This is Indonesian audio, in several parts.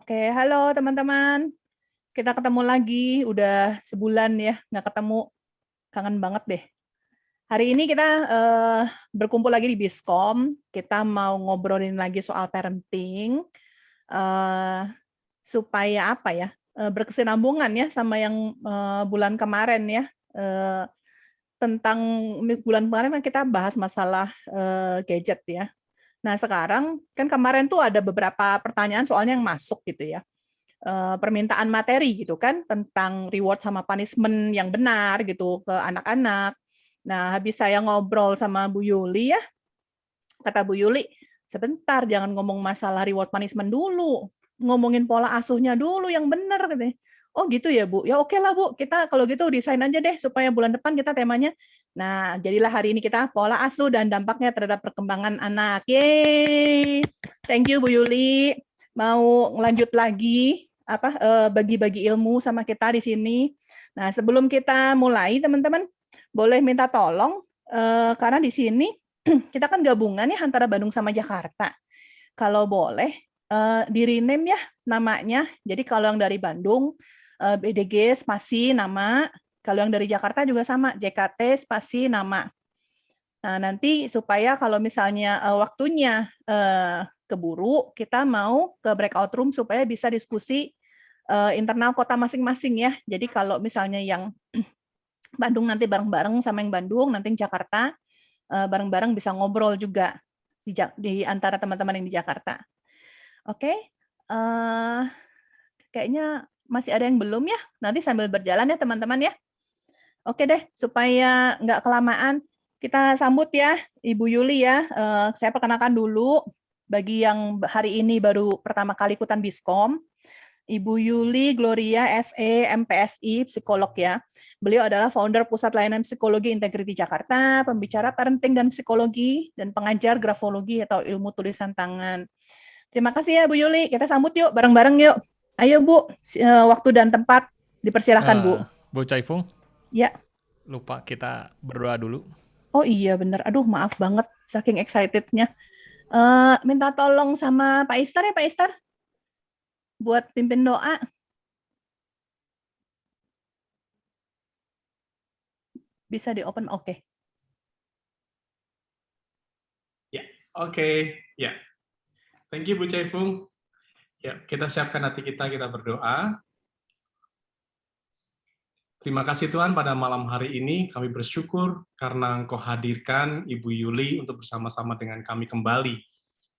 Oke, halo teman-teman. Kita ketemu lagi, udah sebulan ya nggak ketemu, kangen banget deh. Hari ini kita berkumpul lagi di Biskom, kita mau ngobrolin lagi soal parenting, eee, supaya apa ya, berkesinambungan ya sama yang, bulan kemarin ya, eee, tentang bulan kemarin kan kita bahas masalah, gadget ya. Nah sekarang, kan kemarin tuh ada beberapa pertanyaan soalnya yang masuk gitu ya. Permintaan materi gitu kan, tentang reward sama punishment yang benar gitu ke anak-anak. Nah, habis saya ngobrol sama Bu Yuli ya, kata Bu Yuli, "Sebentar, jangan ngomong masalah reward punishment dulu, ngomongin pola asuhnya dulu yang benar," katanya. "Oh gitu ya Bu? Ya oke lah Bu, kita kalau gitu desain aja deh supaya bulan depan kita temanya." Nah, jadilah hari ini kita pola asuh dan dampaknya terhadap perkembangan anak. Yeay! Thank you Bu Yuli, mau ngelanjut lagi apa, bagi-bagi ilmu sama kita di sini. Nah, sebelum kita mulai teman-teman, boleh minta tolong, karena di sini kita kan gabungan ya antara Bandung sama Jakarta. Kalau boleh, di-rename ya namanya. Jadi kalau yang dari Bandung, BDG spasi nama, kalau yang dari Jakarta juga sama, JKT spasi nama. Nah, nanti supaya kalau misalnya, waktunya, keburu, kita mau ke breakout room supaya bisa diskusi, internal kota masing-masing ya. Jadi kalau misalnya yang Bandung nanti bareng-bareng sama yang Bandung, nanti yang Jakarta, bareng-bareng bisa ngobrol juga di antara teman-teman yang di Jakarta. Oke, kayaknya masih ada yang belum ya? Nanti sambil berjalan ya teman-teman ya. Oke deh, supaya nggak kelamaan, kita sambut ya Ibu Yuli ya. Saya perkenalkan dulu, bagi yang hari ini baru pertama kali ikutan Biskom, Ibu Yuli Gloria SE MPSI, psikolog ya. Beliau adalah founder Pusat Layanan Psikologi Integrity Jakarta, pembicara parenting dan psikologi, dan pengajar grafologi atau ilmu tulisan tangan. Terima kasih ya Bu Yuli, kita sambut yuk bareng-bareng yuk. Ayo Bu, waktu dan tempat dipersilahkan Bu. Bu Caifung, Ya. lupa kita berdoa dulu. Oh iya bener, aduh maaf banget, saking excitednya. Minta tolong sama Pak Istar ya Pak Istar, buat pimpin doa. Bisa di-open, oke. Ya, oke. Ya, thank you Bu Caifung. Ya, kita siapkan hati kita berdoa. Terima kasih Tuhan, pada malam hari ini kami bersyukur karena Engkau hadirkan Ibu Yuli untuk bersama-sama dengan kami kembali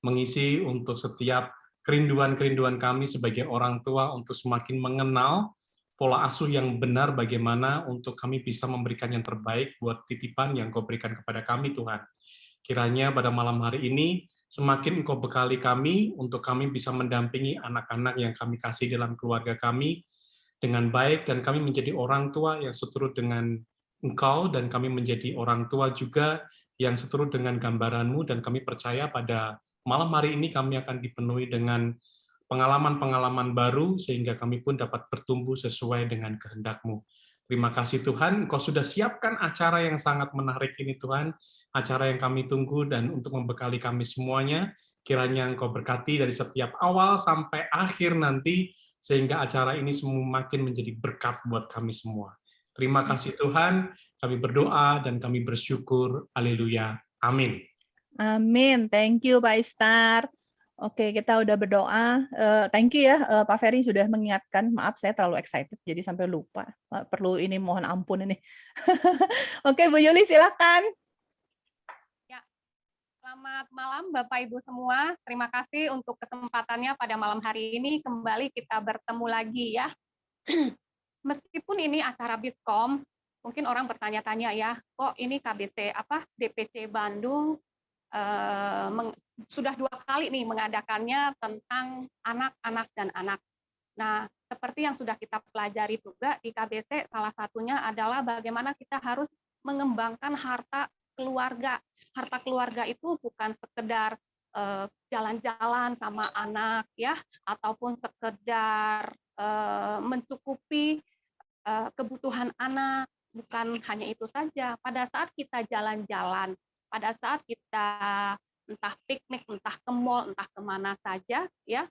mengisi untuk setiap kerinduan-kerinduan kami sebagai orang tua untuk semakin mengenal pola asuh yang benar, bagaimana untuk kami bisa memberikan yang terbaik buat titipan yang Engkau berikan kepada kami Tuhan. Kiranya pada malam hari ini semakin Engkau bekali kami untuk kami bisa mendampingi anak-anak yang kami kasih dalam keluarga kami dengan baik, dan kami menjadi orang tua yang seturut dengan Engkau, dan kami menjadi orang tua juga yang seturut dengan gambaran-Mu, dan kami percaya pada malam hari ini kami akan dipenuhi dengan pengalaman-pengalaman baru, sehingga kami pun dapat bertumbuh sesuai dengan kehendak-Mu. Terima kasih Tuhan, Engkau sudah siapkan acara yang sangat menarik ini Tuhan, acara yang kami tunggu, dan untuk membekali kami semuanya, kiranya Engkau berkati dari setiap awal sampai akhir nanti, sehingga acara ini semakin menjadi berkat buat kami semua. Terima kasih Tuhan, kami berdoa dan kami bersyukur. Haleluya. Amin. Amin, thank you Pak Istar. Oke, kita udah berdoa. Thank you ya Pak Ferry sudah mengingatkan. Maaf saya terlalu excited jadi sampai lupa. Perlu ini mohon ampun ini. Oke Bu Yuli silakan. Ya, selamat malam Bapak Ibu semua. Terima kasih untuk kesempatannya pada malam hari ini. Kembali kita bertemu lagi ya. Meskipun ini acara Biskom, mungkin orang bertanya-tanya ya, kok ini KBC DPC Bandung sudah 2 kali nih mengadakannya tentang anak-anak dan anak. Nah, seperti yang sudah kita pelajari juga di KBC, salah satunya adalah bagaimana kita harus mengembangkan harta keluarga. Harta keluarga itu bukan sekedar jalan-jalan sama anak ya, ataupun sekedar mencukupi kebutuhan anak. Bukan hanya itu saja. Pada saat kita jalan-jalan, pada saat kita entah piknik, entah ke mall, entah kemana saja, ya,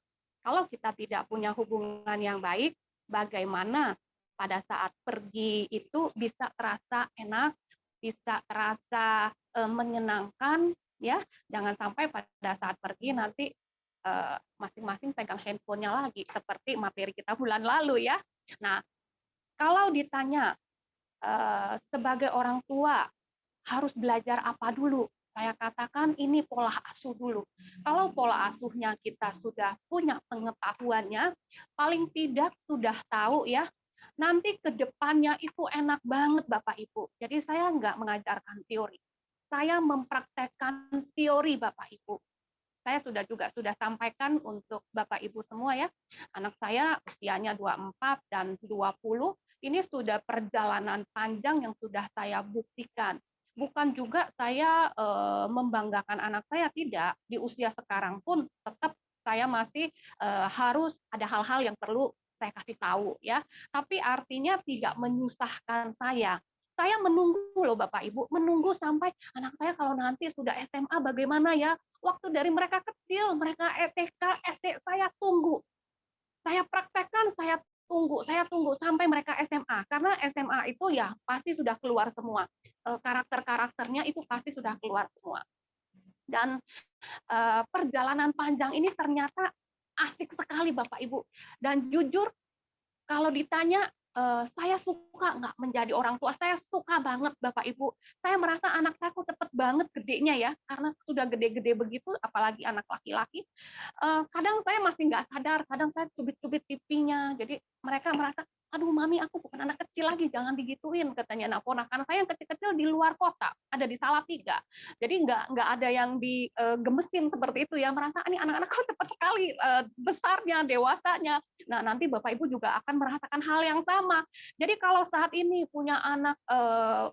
Kalau kita tidak punya hubungan yang baik, bagaimana pada saat pergi itu bisa terasa enak, bisa terasa menyenangkan, ya. Jangan sampai pada saat pergi nanti masing-masing pegang handphonenya lagi, seperti materi kita bulan lalu, ya. Nah, kalau ditanya sebagai orang tua harus belajar apa dulu? Saya katakan ini pola asuh dulu. Kalau pola asuhnya kita sudah punya pengetahuannya, paling tidak sudah tahu, ya, nanti ke depannya itu enak banget Bapak Ibu. Jadi saya nggak mengajarkan teori. Saya mempraktekkan teori Bapak Ibu. Saya sudah sampaikan untuk Bapak Ibu semua, ya. Anak saya usianya 24 dan 20, ini sudah perjalanan panjang yang sudah saya buktikan. Bukan juga saya membanggakan anak saya, tidak. Di usia sekarang pun tetap saya masih harus ada hal-hal yang perlu saya kasih tahu, ya. Tapi artinya tidak menyusahkan saya. Saya menunggu loh Bapak Ibu, menunggu sampai anak saya kalau nanti sudah SMA bagaimana, ya. Waktu dari mereka kecil, mereka TK, SD, saya tunggu. Saya praktekkan, saya tunggu sampai mereka SMA. Karena SMA itu ya pasti sudah keluar semua. Karakter-karakternya itu pasti sudah keluar semua. Dan perjalanan panjang ini ternyata asik sekali Bapak Ibu. Dan jujur, kalau ditanya, saya suka nggak menjadi orang tua? Saya suka banget Bapak Ibu. Saya merasa anak saya kok cepet banget gedenya, ya, karena sudah gede-gede begitu, apalagi anak laki-laki. Kadang saya masih nggak sadar, kadang saya cubit-cubit pipinya. Jadi mereka merasa, aduh mami aku bukan anak kecil lagi, jangan digituin, katanya. Nah, ponakan saya yang kecil-kecil di luar kota, ada di Salatiga. Jadi nggak ada yang digemesin seperti itu, ya, merasa ini anak-anak kok cepat sekali besarnya, dewasanya. Nah, nanti Bapak Ibu juga akan merasakan hal yang sama. Jadi kalau saat ini punya anak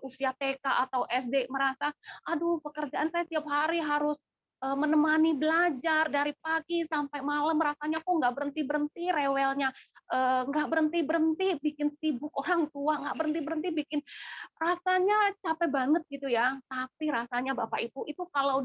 usia TK atau SD merasa, aduh pekerjaan saya tiap hari harus menemani belajar dari pagi sampai malam, rasanya kok nggak berhenti-berhenti rewelnya, nggak berhenti-berhenti bikin sibuk orang tua, nggak berhenti-berhenti bikin, rasanya capek banget gitu, ya. Tapi rasanya Bapak Ibu itu kalau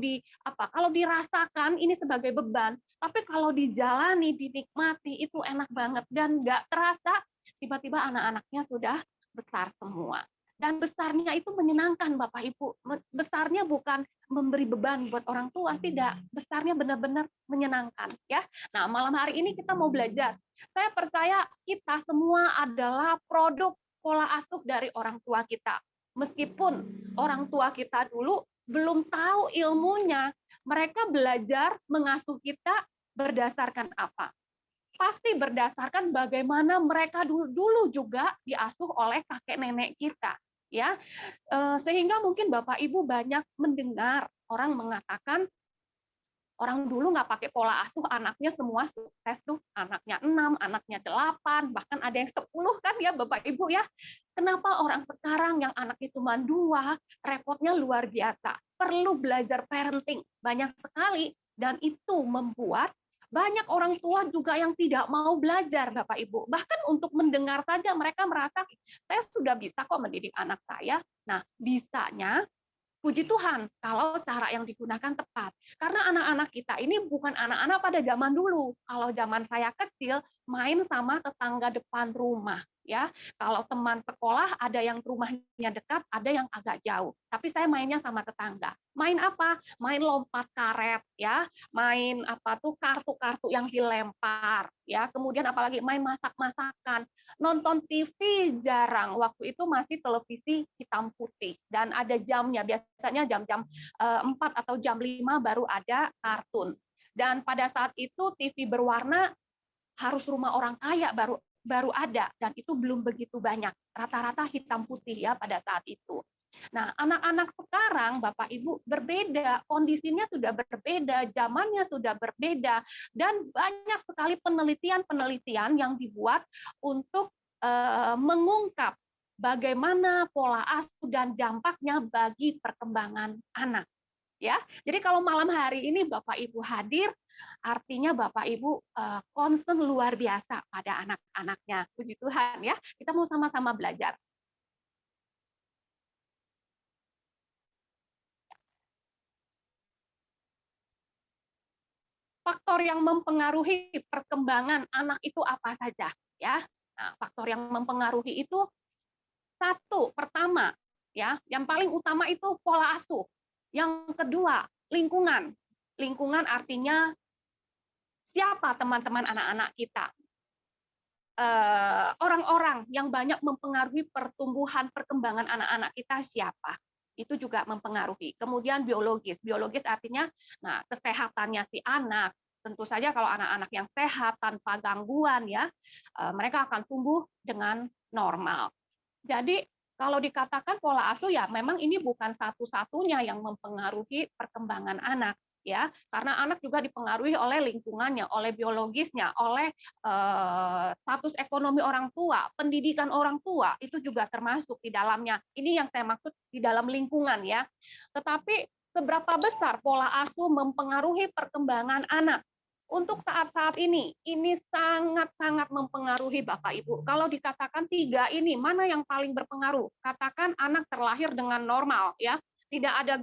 dirasakan ini sebagai beban, tapi kalau dijalani, dinikmati itu enak banget dan nggak terasa tiba-tiba anak-anaknya sudah besar semua. Dan besarnya itu menyenangkan Bapak Ibu. Besarnya bukan memberi beban buat orang tua, tidak. Besarnya benar-benar menyenangkan, ya. Nah, malam hari ini kita mau belajar. Saya percaya kita semua adalah produk pola asuh dari orang tua kita. Meskipun orang tua kita dulu belum tahu ilmunya, mereka belajar mengasuh kita berdasarkan apa? Pasti berdasarkan bagaimana mereka dulu juga diasuh oleh kakek nenek kita, ya. Sehingga mungkin Bapak Ibu banyak mendengar orang mengatakan, orang dulu nggak pakai pola asuh, anaknya semua sukses tuh, anaknya 6, anaknya 8, bahkan ada yang 10 kan, ya Bapak Ibu, ya. Kenapa orang sekarang yang anaknya cuma 2, repotnya luar biasa. Perlu belajar parenting banyak sekali, dan itu membuat banyak orang tua juga yang tidak mau belajar Bapak Ibu. Bahkan untuk mendengar saja mereka merasa, saya sudah bisa kok mendidik anak saya. Nah, bisanya puji Tuhan kalau cara yang digunakan tepat. Karena anak-anak kita ini bukan anak-anak pada zaman dulu. Kalau zaman saya kecil, main sama tetangga depan rumah, ya. Kalau teman sekolah ada yang rumahnya dekat, ada yang agak jauh. Tapi saya mainnya sama tetangga. Main apa? Main lompat karet, ya. Main apa tuh, kartu-kartu yang dilempar, ya. Kemudian apalagi main masak-masakan. Nonton TV jarang. Waktu itu masih televisi hitam putih dan ada jamnya. Biasanya jam-jam 4 atau jam 5 baru ada kartun. Dan pada saat itu TV berwarna harus rumah orang kaya baru ada, dan itu belum begitu banyak. Rata-rata hitam putih, ya, pada saat itu. Nah, anak-anak sekarang Bapak Ibu berbeda, kondisinya sudah berbeda, zamannya sudah berbeda, dan banyak sekali penelitian-penelitian yang dibuat untuk mengungkap bagaimana pola asuh dan dampaknya bagi perkembangan anak. Ya, jadi kalau malam hari ini Bapak Ibu hadir, artinya Bapak Ibu concern luar biasa pada anak-anaknya. Puji Tuhan, ya. Kita mau sama-sama belajar. Faktor faktor yang mempengaruhi perkembangan anak itu apa saja ya? Nah, faktor yang mempengaruhi itu satu, pertama ya, yang paling utama itu pola asuh. Yang kedua, lingkungan. Lingkungan artinya siapa teman-teman anak-anak kita. Orang-orang yang banyak mempengaruhi pertumbuhan perkembangan anak-anak kita siapa, itu juga mempengaruhi. Kemudian biologis, biologis artinya nah kesehatannya si anak. Tentu saja kalau anak-anak yang sehat tanpa gangguan ya, mereka akan tumbuh dengan normal. Jadi kalau dikatakan pola asuh ya memang ini bukan satu-satunya yang mempengaruhi perkembangan anak ya, karena anak juga dipengaruhi oleh lingkungannya, oleh biologisnya, oleh status ekonomi orang tua, pendidikan orang tua itu juga termasuk di dalamnya. Ini yang saya maksud di dalam lingkungan ya. Tetapi seberapa besar pola asuh mempengaruhi perkembangan anak? Untuk saat-saat ini sangat-sangat mempengaruhi Bapak Ibu. Kalau dikatakan 3 ini, mana yang paling berpengaruh? Katakan anak terlahir dengan normal, ya, tidak ada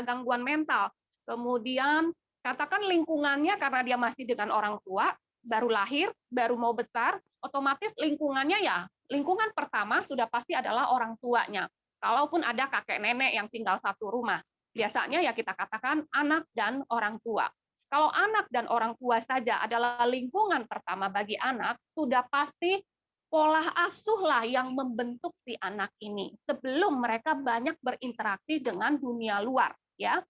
gangguan mental. Kemudian katakan lingkungannya karena dia masih dengan orang tua, baru lahir, baru mau besar, otomatis lingkungannya ya, lingkungan pertama sudah pasti adalah orang tuanya. Kalaupun ada kakek nenek yang tinggal satu rumah, biasanya ya kita katakan anak dan orang tua. Kalau anak dan orang tua saja adalah lingkungan pertama bagi anak, sudah pasti pola asuhlah yang membentuk si anak ini sebelum mereka banyak berinteraksi dengan dunia luar. Ya,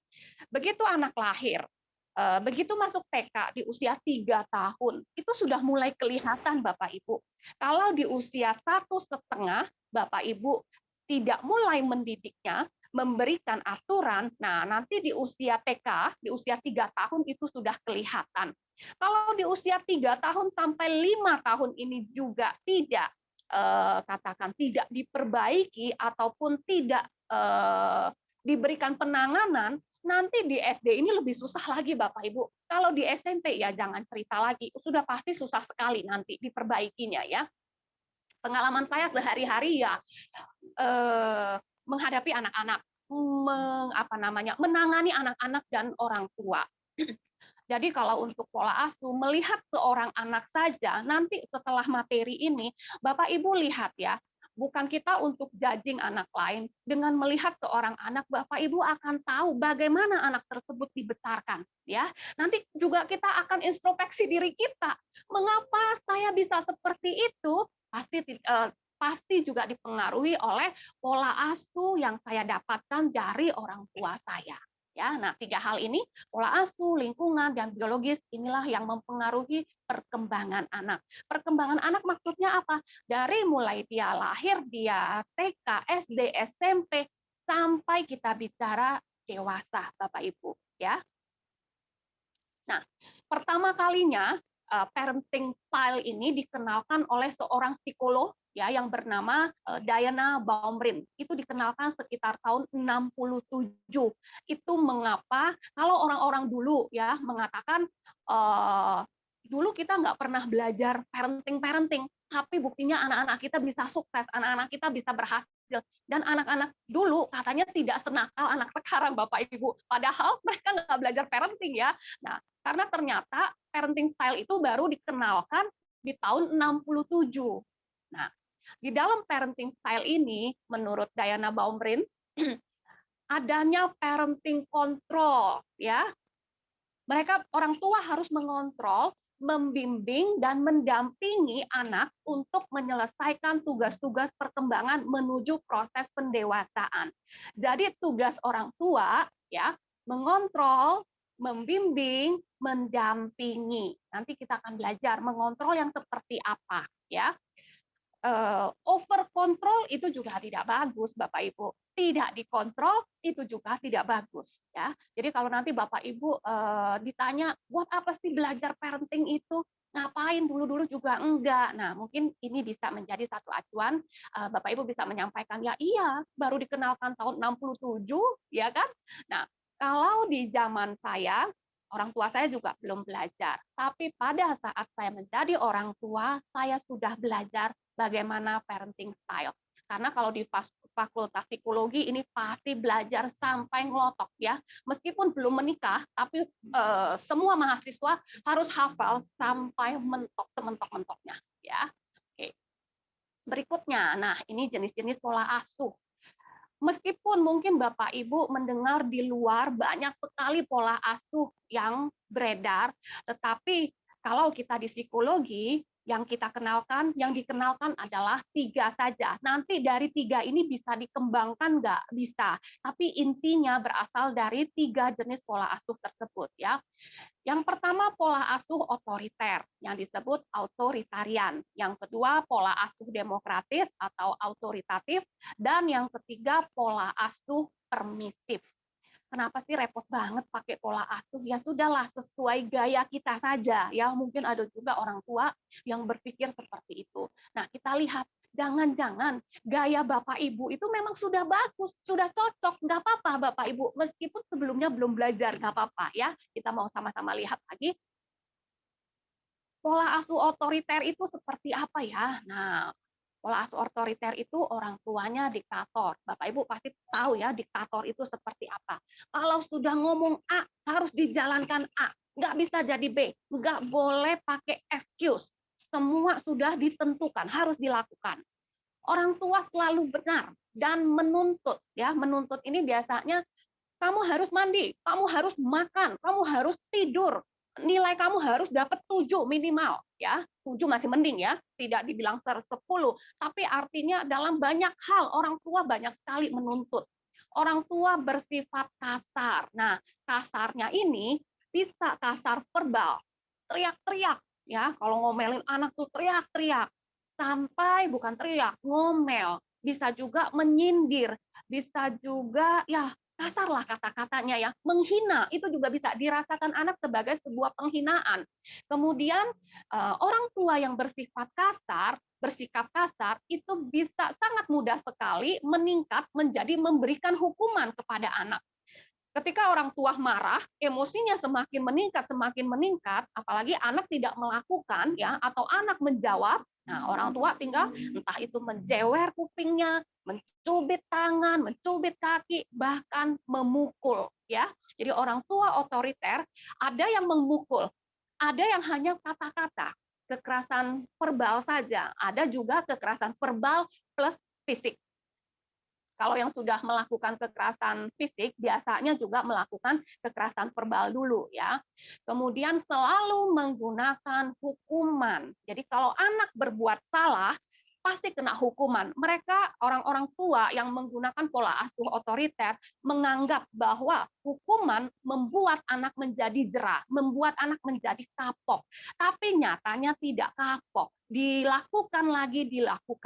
begitu anak lahir, begitu masuk TK di usia 3 tahun, itu sudah mulai kelihatan Bapak Ibu. Kalau di usia 1,5, Bapak Ibu tidak mulai mendidiknya, memberikan aturan, nah nanti di usia TK, di usia 3 tahun itu sudah kelihatan. Kalau di usia 3 tahun sampai 5 tahun ini juga tidak katakan tidak diperbaiki ataupun tidak diberikan penanganan, nanti di SD ini lebih susah lagi Bapak Ibu. Kalau di SMP ya jangan cerita lagi, sudah pasti susah sekali nanti diperbaikinya ya. Pengalaman saya sehari-hari ya menghadapi anak-anak, menangani anak-anak dan orang tua. Jadi kalau untuk pola asuh, melihat seorang anak saja, nanti setelah materi ini, Bapak Ibu lihat ya, bukan kita untuk judging anak lain, dengan melihat seorang anak, Bapak Ibu akan tahu bagaimana anak tersebut dibesarkan. Ya, nanti juga kita akan introspeksi diri kita. Mengapa saya bisa seperti itu? Pasti juga dipengaruhi oleh pola asuh yang saya dapatkan dari orang tua saya. Ya, nah 3 hal ini, pola asuh, lingkungan, dan biologis, inilah yang mempengaruhi perkembangan anak. Perkembangan anak maksudnya apa? Dari mulai dia lahir, dia TK, SD, SMP, sampai kita bicara dewasa, Bapak Ibu. Ya. Nah, pertama kalinya parenting style ini dikenalkan oleh seorang psikolog ya yang bernama Diana Baumrind. Itu dikenalkan sekitar tahun 67. Itu mengapa kalau orang-orang dulu ya mengatakan dulu kita nggak pernah belajar parenting, tapi buktinya anak-anak kita bisa sukses, anak-anak kita bisa berhasil. Dan anak-anak dulu katanya tidak senakal anak sekarang, Bapak Ibu. Padahal mereka nggak belajar parenting ya. Nah, karena ternyata parenting style itu baru dikenalkan di tahun 67. Nah, di dalam parenting style ini, menurut Diana Baumrind, adanya parenting control, ya. Mereka orang tua harus mengontrol, membimbing dan mendampingi anak untuk menyelesaikan tugas-tugas perkembangan menuju proses pendewasaan. Jadi tugas orang tua ya mengontrol, membimbing, mendampingi. Nanti kita akan belajar mengontrol yang seperti apa ya. Over control itu juga tidak bagus Bapak Ibu. Tidak dikontrol itu juga tidak bagus ya. Jadi kalau nanti Bapak Ibu ditanya buat apa sih belajar parenting itu? Ngapain dulu-dulu juga enggak. Nah, mungkin ini bisa menjadi satu acuan Bapak Ibu bisa menyampaikan ya iya, baru dikenalkan tahun 67 ya kan? Nah, kalau di zaman saya orang tua saya juga belum belajar, tapi pada saat saya menjadi orang tua, saya sudah belajar bagaimana parenting style. Karena kalau di Fakultas Psikologi ini pasti belajar sampai ngelotok ya. Meskipun belum menikah, tapi semua mahasiswa harus hafal sampai mentok sementok-mentoknya ya. Oke. Berikutnya, nah ini jenis-jenis pola asuh. Meskipun mungkin Bapak Ibu mendengar di luar banyak sekali pola asuh yang beredar, tetapi kalau kita di psikologi yang dikenalkan adalah 3 saja. Nanti dari 3 ini bisa dikembangkan nggak? Bisa. Tapi intinya berasal dari 3 jenis pola asuh tersebut ya. Yang pertama pola asuh otoriter yang disebut authoritarian. Yang kedua pola asuh demokratis atau autoritatif. Dan yang ketiga pola asuh permisif. Kenapa sih repot banget pakai pola asuh? Ya sudahlah, sesuai gaya kita saja. Ya mungkin ada juga orang tua yang berpikir seperti itu. Nah kita lihat, jangan-jangan gaya Bapak Ibu itu memang sudah bagus, sudah cocok, nggak apa-apa Bapak Ibu. Meskipun sebelumnya belum belajar, nggak apa-apa ya. Kita mau sama-sama lihat lagi. Pola asuh otoriter itu seperti apa ya? Nah, pola asuh otoriter itu orang tuanya diktator. Bapak Ibu pasti tahu ya diktator itu seperti apa. Kalau sudah ngomong A, harus dijalankan A. Nggak bisa jadi B. Nggak boleh pakai excuse. Semua sudah ditentukan, harus dilakukan. Orang tua selalu benar dan menuntut. Ya, menuntut ini biasanya kamu harus mandi, kamu harus makan, kamu harus tidur. Nilai kamu harus dapat 7 minimal ya. 7 masih mending ya, tidak dibilang 10, tapi artinya dalam banyak hal orang tua banyak sekali menuntut. Orang tua bersifat kasar. Nah, kasarnya ini bisa kasar verbal, teriak-teriak ya. Kalau ngomelin anak tuh teriak-teriak. Sampai bukan teriak, ngomel. Bisa juga menyindir, bisa juga ya kasarlah kata-katanya ya, menghina itu juga bisa dirasakan anak sebagai sebuah penghinaan. Kemudian orang tua yang bersikap kasar itu bisa sangat mudah sekali meningkat menjadi memberikan hukuman kepada anak. Ketika orang tua marah, emosinya semakin meningkat, apalagi anak tidak melakukan ya atau anak menjawab. Nah, orang tua tinggal entah itu menjewer kupingnya, mencubit tangan, mencubit kaki, bahkan memukul ya. Jadi orang tua otoriter ada yang memukul, ada yang hanya kata-kata, kekerasan verbal saja, ada juga kekerasan verbal plus fisik. Kalau yang sudah melakukan kekerasan fisik, biasanya juga melakukan kekerasan verbal dulu ya. Kemudian selalu menggunakan hukuman. Jadi kalau anak berbuat salah, pasti kena hukuman. Mereka orang-orang tua yang menggunakan pola asuh otoriter menganggap bahwa hukuman membuat anak menjadi jerah, membuat anak menjadi kapok. Tapi nyatanya tidak kapok. Dilakukan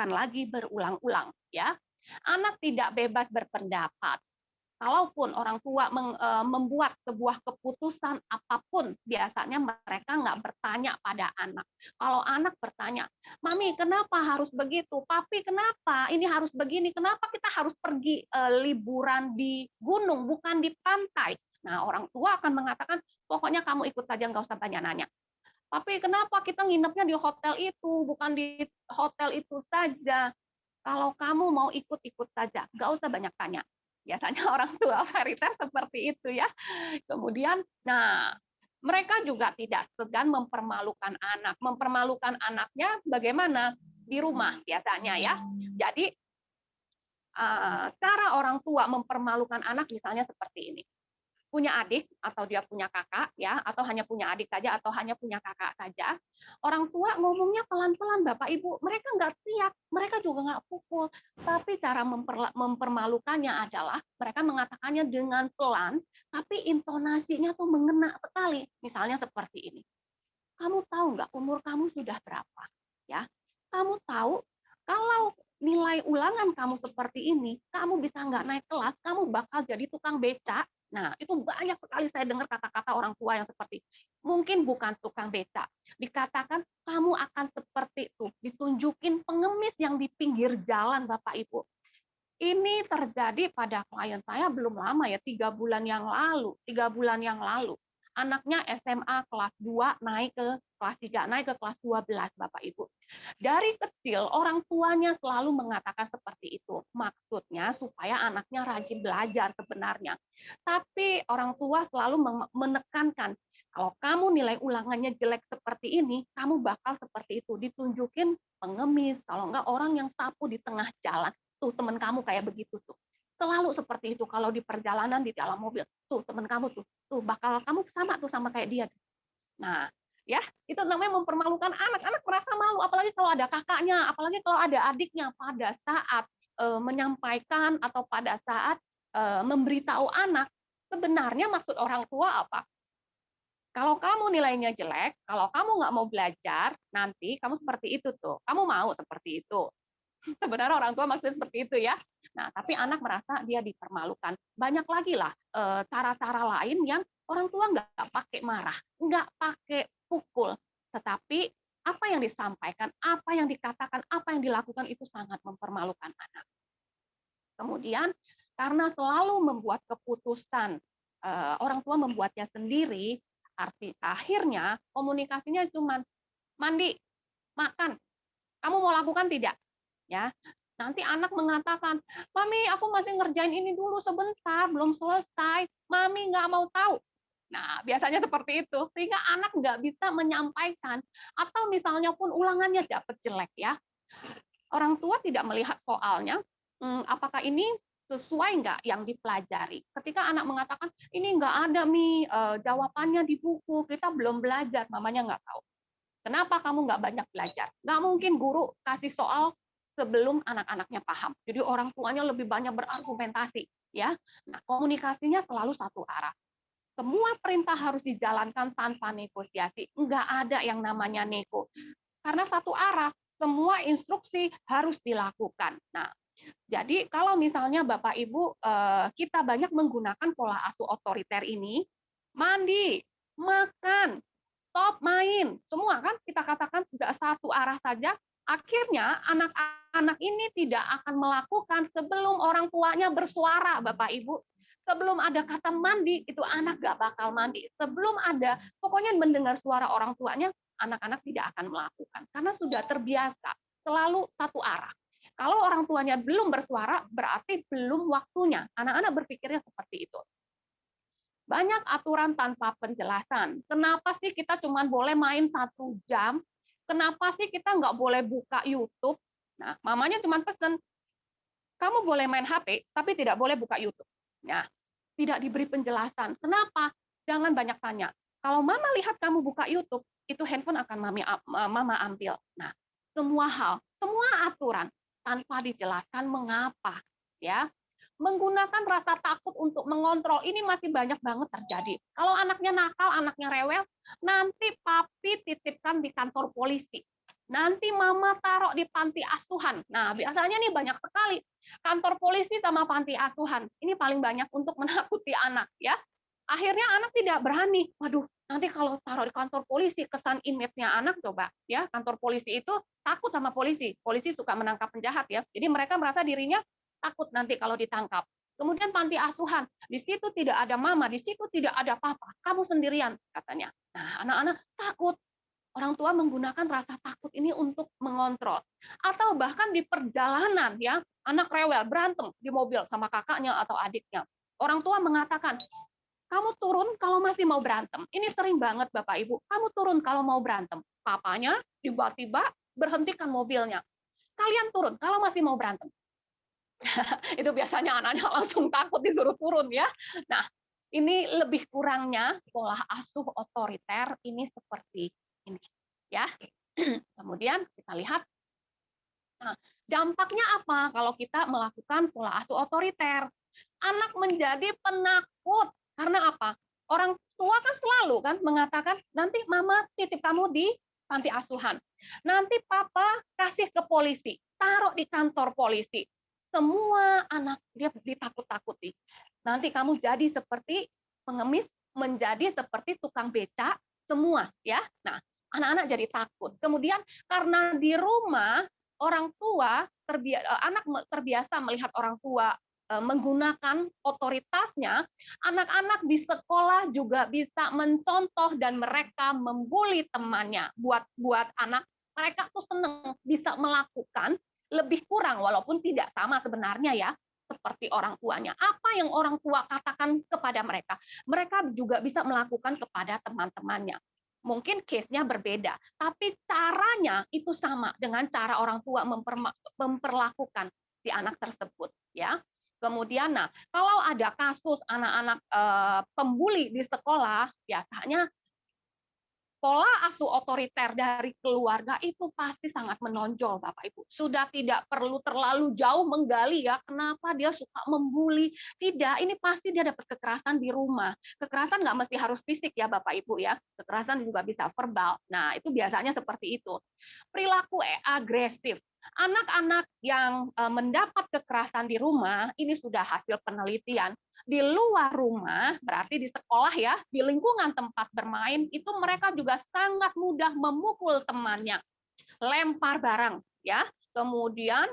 lagi berulang-ulang ya. Anak tidak bebas berpendapat. Kalaupun orang tua membuat sebuah keputusan apapun, biasanya mereka nggak bertanya pada anak. Kalau anak bertanya, Mami kenapa harus begitu? Papi kenapa ini harus begini? Kenapa kita harus pergi liburan di gunung, bukan di pantai? Nah, orang tua akan mengatakan, pokoknya kamu ikut saja, nggak usah banyak nanya. Papi kenapa kita nginepnya di hotel itu, bukan di hotel itu saja? Kalau kamu mau ikut-ikut saja, nggak usah banyak tanya. Biasanya orang tua otoriter seperti itu ya. Kemudian, nah mereka juga tidak segan mempermalukan anak. Mempermalukan anaknya bagaimana? Di rumah biasanya ya. Jadi cara orang tua mempermalukan anak misalnya seperti ini. Punya adik atau dia punya kakak ya, atau hanya punya adik saja atau hanya punya kakak saja, orang tua ngomongnya pelan-pelan Bapak Ibu, mereka nggak teriak, mereka juga nggak pukul, tapi cara mempermalukannya adalah mereka mengatakannya dengan pelan, tapi intonasinya tuh mengena sekali. Misalnya seperti ini, kamu tahu nggak umur kamu sudah berapa? Ya, kamu tahu kalau nilai ulangan kamu seperti ini, kamu bisa nggak naik kelas, kamu bakal jadi tukang becak. Nah, itu banyak sekali saya dengar kata-kata orang tua yang seperti, mungkin bukan tukang becak. Dikatakan, kamu akan seperti itu. Ditunjukin pengemis yang di pinggir jalan, Bapak Ibu. Ini terjadi pada klien saya belum lama ya, 3 bulan yang lalu. anaknya SMA kelas 2 naik ke kelas 3, naik ke kelas 12, Bapak Ibu. Dari kecil orang tuanya selalu mengatakan seperti itu. Maksudnya supaya anaknya rajin belajar sebenarnya. Tapi orang tua selalu menekankan, kalau kamu nilai ulangannya jelek seperti ini, kamu bakal seperti itu. Ditunjukin pengemis, kalau enggak orang yang sapu di tengah jalan. Tuh teman kamu kayak begitu tuh. Selalu seperti itu kalau di perjalanan di dalam mobil. Tuh teman kamu tuh bakal kamu sama tuh sama kayak dia. Nah, ya, itu namanya mempermalukan anak. Anak merasa malu apalagi kalau ada kakaknya, apalagi kalau ada adiknya pada saat menyampaikan atau pada saat memberitahu anak, sebenarnya maksud orang tua apa? Kalau kamu nilainya jelek, kalau kamu nggak mau belajar, nanti kamu seperti itu tuh. Kamu mau seperti itu. Sebenarnya orang tua maksudnya seperti itu ya. Nah, tapi anak merasa dia dipermalukan. Banyak lagi lah cara-cara lain yang orang tua nggak pakai marah, nggak pakai pukul, tetapi apa yang disampaikan, apa yang dikatakan, apa yang dilakukan itu sangat mempermalukan anak. Kemudian karena selalu membuat keputusan, orang tua membuatnya sendiri, akhirnya komunikasinya cuma mandi, makan. Kamu mau lakukan tidak? Ya, nanti anak mengatakan, "Mami, aku masih ngerjain ini dulu sebentar, belum selesai. Mami nggak mau tahu." Nah, biasanya seperti itu, sehingga anak nggak bisa menyampaikan, atau misalnya pun ulangannya dapat jelek ya. Orang tua tidak melihat soalnya, apakah ini sesuai nggak yang dipelajari. Ketika anak mengatakan, "Ini nggak ada, Mi, jawabannya di buku, kita belum belajar," mamanya nggak tahu. Kenapa kamu nggak banyak belajar? Nggak mungkin guru kasih soal sebelum anak-anaknya paham. Jadi orang tuanya lebih banyak berargumentasi, ya. Nah, komunikasinya selalu satu arah. Semua perintah harus dijalankan tanpa negosiasi. Nggak ada yang namanya nego. Karena satu arah, semua instruksi harus dilakukan. Nah, jadi kalau misalnya Bapak Ibu kita banyak menggunakan pola asuh otoriter ini, mandi, makan, stop main, semua kan kita katakan sudah satu arah saja, akhirnya anak-anak ini tidak akan melakukan sebelum orang tuanya bersuara, Bapak Ibu. Sebelum ada kata mandi, itu anak gak bakal mandi. Sebelum ada, pokoknya mendengar suara orang tuanya, anak-anak tidak akan melakukan. Karena sudah terbiasa, selalu satu arah. Kalau orang tuanya belum bersuara, berarti belum waktunya. Anak-anak berpikirnya seperti itu. Banyak aturan tanpa penjelasan. Kenapa sih kita cuma boleh main 1 jam? Kenapa sih kita nggak boleh buka YouTube? Nah, mamanya cuma pesen, kamu boleh main HP, tapi tidak boleh buka YouTube. Nah, tidak diberi penjelasan. Kenapa? Jangan banyak tanya. Kalau mama lihat kamu buka YouTube, itu handphone akan mama ambil. Nah, semua hal, semua aturan tanpa dijelaskan mengapa, ya. Menggunakan rasa takut untuk mengontrol ini masih banyak banget terjadi. Kalau anaknya nakal, anaknya rewel, nanti papi titipkan di kantor polisi. Nanti mama taruh di panti asuhan. Nah, biasanya nih banyak sekali kantor polisi sama panti asuhan. Ini paling banyak untuk menakuti anak, ya. Akhirnya anak tidak berani. Waduh, nanti kalau taruh di kantor polisi, kesan image-nya anak coba, ya. Kantor polisi itu takut sama polisi. Polisi suka menangkap penjahat, ya. Jadi mereka merasa dirinya takut nanti kalau ditangkap. Kemudian panti asuhan, di situ tidak ada mama, di situ tidak ada papa, kamu sendirian katanya. Nah, anak-anak takut. Orang tua menggunakan rasa takut ini untuk mengontrol. Atau bahkan di perjalanan, ya, anak rewel berantem di mobil sama kakaknya atau adiknya. Orang tua mengatakan, kamu turun kalau masih mau berantem. Ini sering banget Bapak Ibu, kamu turun kalau mau berantem. Papanya tiba-tiba berhentikan mobilnya. Kalian turun kalau masih mau berantem. Itu biasanya anaknya langsung takut disuruh turun, ya. Nah, ini lebih kurangnya pola asuh otoriter ini seperti ini, ya. Kemudian kita lihat, nah, dampaknya apa kalau kita melakukan pola asuh otoriter? Anak menjadi penakut. Karena apa? Orang tua kan selalu kan mengatakan, nanti mama titip kamu di panti asuhan. Nanti papa kasih ke polisi, taruh di kantor polisi. Semua anak dia ditakut-takuti. Nanti kamu jadi seperti pengemis, menjadi seperti tukang becak, semua, ya. Nah, anak-anak jadi takut. Kemudian karena di rumah orang tua anak terbiasa melihat orang tua menggunakan otoritasnya, anak-anak di sekolah juga bisa mencontoh dan mereka membuli temannya. Buat anak, mereka tuh senang bisa melakukan lebih kurang walaupun tidak sama sebenarnya ya seperti orang tuanya. Apa yang orang tua katakan kepada mereka, mereka juga bisa melakukan kepada teman-temannya. Mungkin case-nya berbeda, tapi caranya itu sama dengan cara orang tua memperlakukan si anak tersebut, ya. Kemudian, nah, kalau ada kasus anak-anak pembuli di sekolah, biasanya pola asuh otoriter dari keluarga itu pasti sangat menonjol, Bapak Ibu. Sudah tidak perlu terlalu jauh menggali ya, kenapa dia suka membuli. Tidak, ini pasti dia dapat kekerasan di rumah. Kekerasan nggak mesti harus fisik ya, Bapak Ibu ya. Kekerasan juga bisa verbal. Nah, itu biasanya seperti itu. Perilaku agresif. Anak-anak yang mendapat kekerasan di rumah, ini sudah hasil penelitian. Di luar rumah, berarti di sekolah ya, di lingkungan tempat bermain, itu mereka juga sangat mudah memukul temannya, lempar barang, ya. Kemudian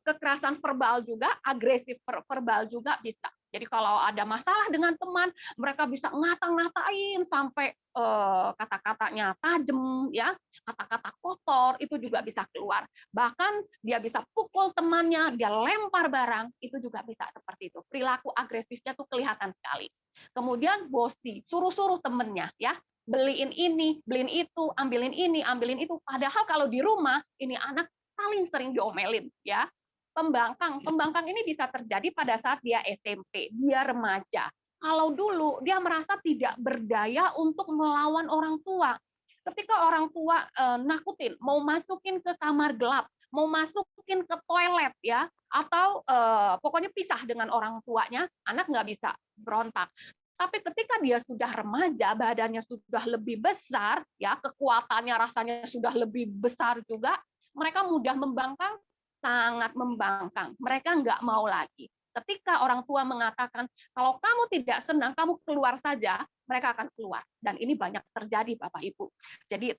kekerasan verbal juga, agresif verbal juga bisa. Jadi kalau ada masalah dengan teman, mereka bisa ngata-ngatain sampai kata-katanya tajam, ya, kata-kata kotor itu juga bisa keluar. Bahkan dia bisa pukul temannya, dia lempar barang, itu juga bisa seperti itu. Perilaku agresifnya tuh kelihatan sekali. Kemudian bosi, suruh-suruh temennya, ya, beliin ini, beliin itu, ambilin ini, ambilin itu. Padahal kalau di rumah ini anak paling sering diomelin, ya. Pembangkang ini bisa terjadi pada saat dia SMP, dia remaja. Kalau dulu dia merasa tidak berdaya untuk melawan orang tua. Ketika orang tua nakutin, mau masukin ke kamar gelap, mau masukin ke toilet ya, atau pokoknya pisah dengan orang tuanya, anak nggak bisa berontak. Tapi ketika dia sudah remaja, badannya sudah lebih besar, ya kekuatannya rasanya sudah lebih besar juga, mereka mudah membangkang, sangat membangkang. Mereka nggak mau lagi. Ketika orang tua mengatakan, kalau kamu tidak senang, kamu keluar saja, mereka akan keluar. Dan ini banyak terjadi, Bapak Ibu. Jadi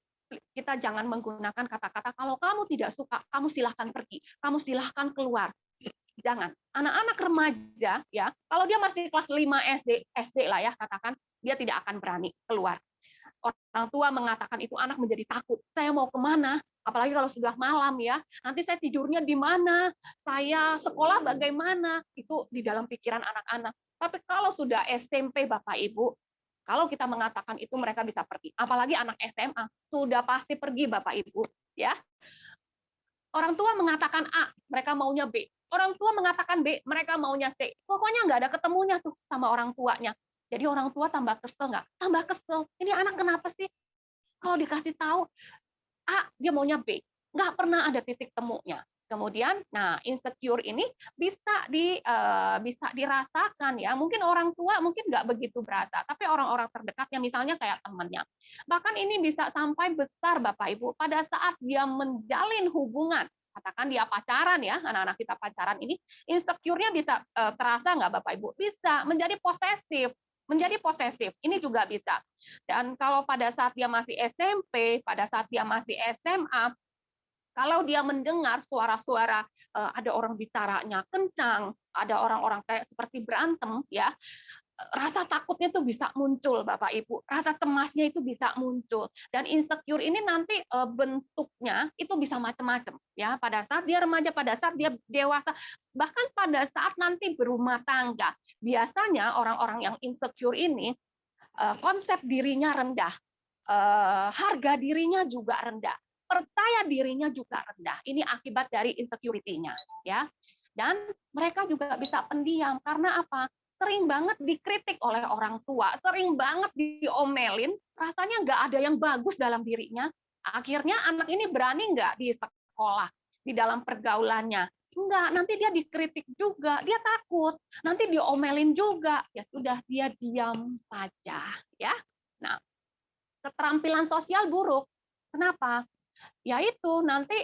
kita jangan menggunakan kata-kata, kalau kamu tidak suka, kamu silahkan pergi, kamu silahkan keluar. Jangan. Anak-anak remaja, ya, kalau dia masih kelas 5 SD lah ya, katakan, dia tidak akan berani keluar. Orang tua mengatakan itu, anak menjadi takut. Saya mau kemana? Apalagi kalau sudah malam ya. Nanti saya tidurnya di mana? Saya sekolah bagaimana? Itu di dalam pikiran anak-anak. Tapi kalau sudah SMP, Bapak Ibu, kalau kita mengatakan itu mereka bisa pergi. Apalagi anak SMA, sudah pasti pergi Bapak Ibu. Ya. Orang tua mengatakan A, mereka maunya B. Orang tua mengatakan B, mereka maunya C. Pokoknya nggak ada ketemunya tuh sama orang tuanya. Jadi orang tua tambah kesel nggak? Tambah kesel. Ini anak kenapa sih? Kalau dikasih tahu A, dia maunya B. Nggak pernah ada titik temunya. Kemudian, nah insecure ini bisa dirasakan ya. Mungkin orang tua mungkin nggak begitu berasa, tapi orang-orang terdekatnya, misalnya kayak temannya. Bahkan ini bisa sampai besar, Bapak Ibu, pada saat dia menjalin hubungan. Katakan dia pacaran ya, anak-anak kita pacaran ini, insecure-nya bisa terasa nggak Bapak Ibu? Bisa, menjadi posesif. Menjadi posesif, ini juga bisa. Dan kalau pada saat dia masih SMP, pada saat dia masih SMA, kalau dia mendengar suara-suara ada orang bicaranya kencang, ada orang-orang kayak seperti berantem, ya, rasa takutnya itu bisa muncul, Bapak Ibu. Rasa cemasnya itu bisa muncul. Dan insecure ini nanti bentuknya itu bisa macam-macam, ya. Pada saat dia remaja, pada saat dia dewasa, bahkan pada saat nanti berumah tangga. Biasanya orang-orang yang insecure ini konsep dirinya rendah, harga dirinya juga rendah, percaya dirinya juga rendah. Ini akibat dari insecurity-nya, ya. Dan mereka juga bisa pendiam karena apa? Sering banget dikritik oleh orang tua, sering banget diomelin, rasanya nggak ada yang bagus dalam dirinya. Akhirnya anak ini berani nggak di sekolah, di dalam pergaulannya? Enggak, nanti dia dikritik juga, dia takut, nanti diomelin juga. Ya sudah, dia diam saja, ya. Nah, keterampilan sosial buruk. Kenapa? Yaitu nanti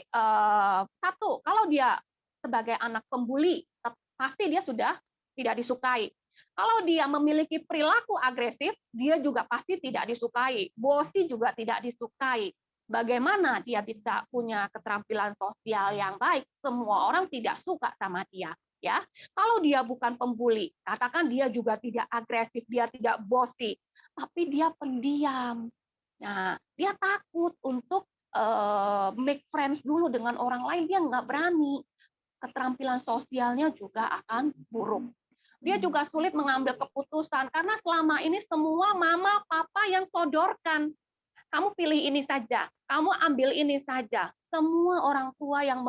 satu, kalau dia sebagai anak pembuli, pasti dia sudah tidak disukai. Kalau dia memiliki perilaku agresif, dia juga pasti tidak disukai. Bosi juga tidak disukai. Bagaimana dia bisa punya keterampilan sosial yang baik? Semua orang tidak suka sama dia. ya. Kalau dia bukan pembuli, katakan dia juga tidak agresif, dia tidak bossy, tapi dia pendiam. Nah, dia takut untuk make friends dulu dengan orang lain, dia nggak berani. Keterampilan sosialnya juga akan buruk. Dia juga sulit mengambil keputusan karena selama ini semua mama papa yang sodorkan. Kamu pilih ini saja, kamu ambil ini saja. Semua orang tua yang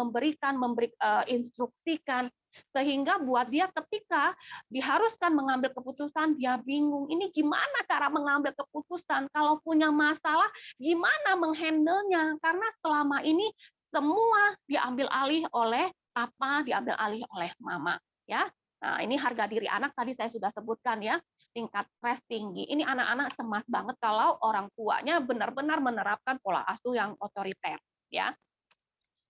instruksikan, sehingga buat dia ketika diharuskan mengambil keputusan, dia bingung. Ini gimana cara mengambil keputusan? Kalau punya masalah, gimana menghandlenya? Karena selama ini semua diambil alih oleh papa, diambil alih oleh mama. Ya, nah ini harga diri anak tadi saya sudah sebutkan ya. Tingkat stres tinggi. Ini anak-anak cemas banget kalau orang tuanya benar-benar menerapkan pola asuh yang otoriter, ya.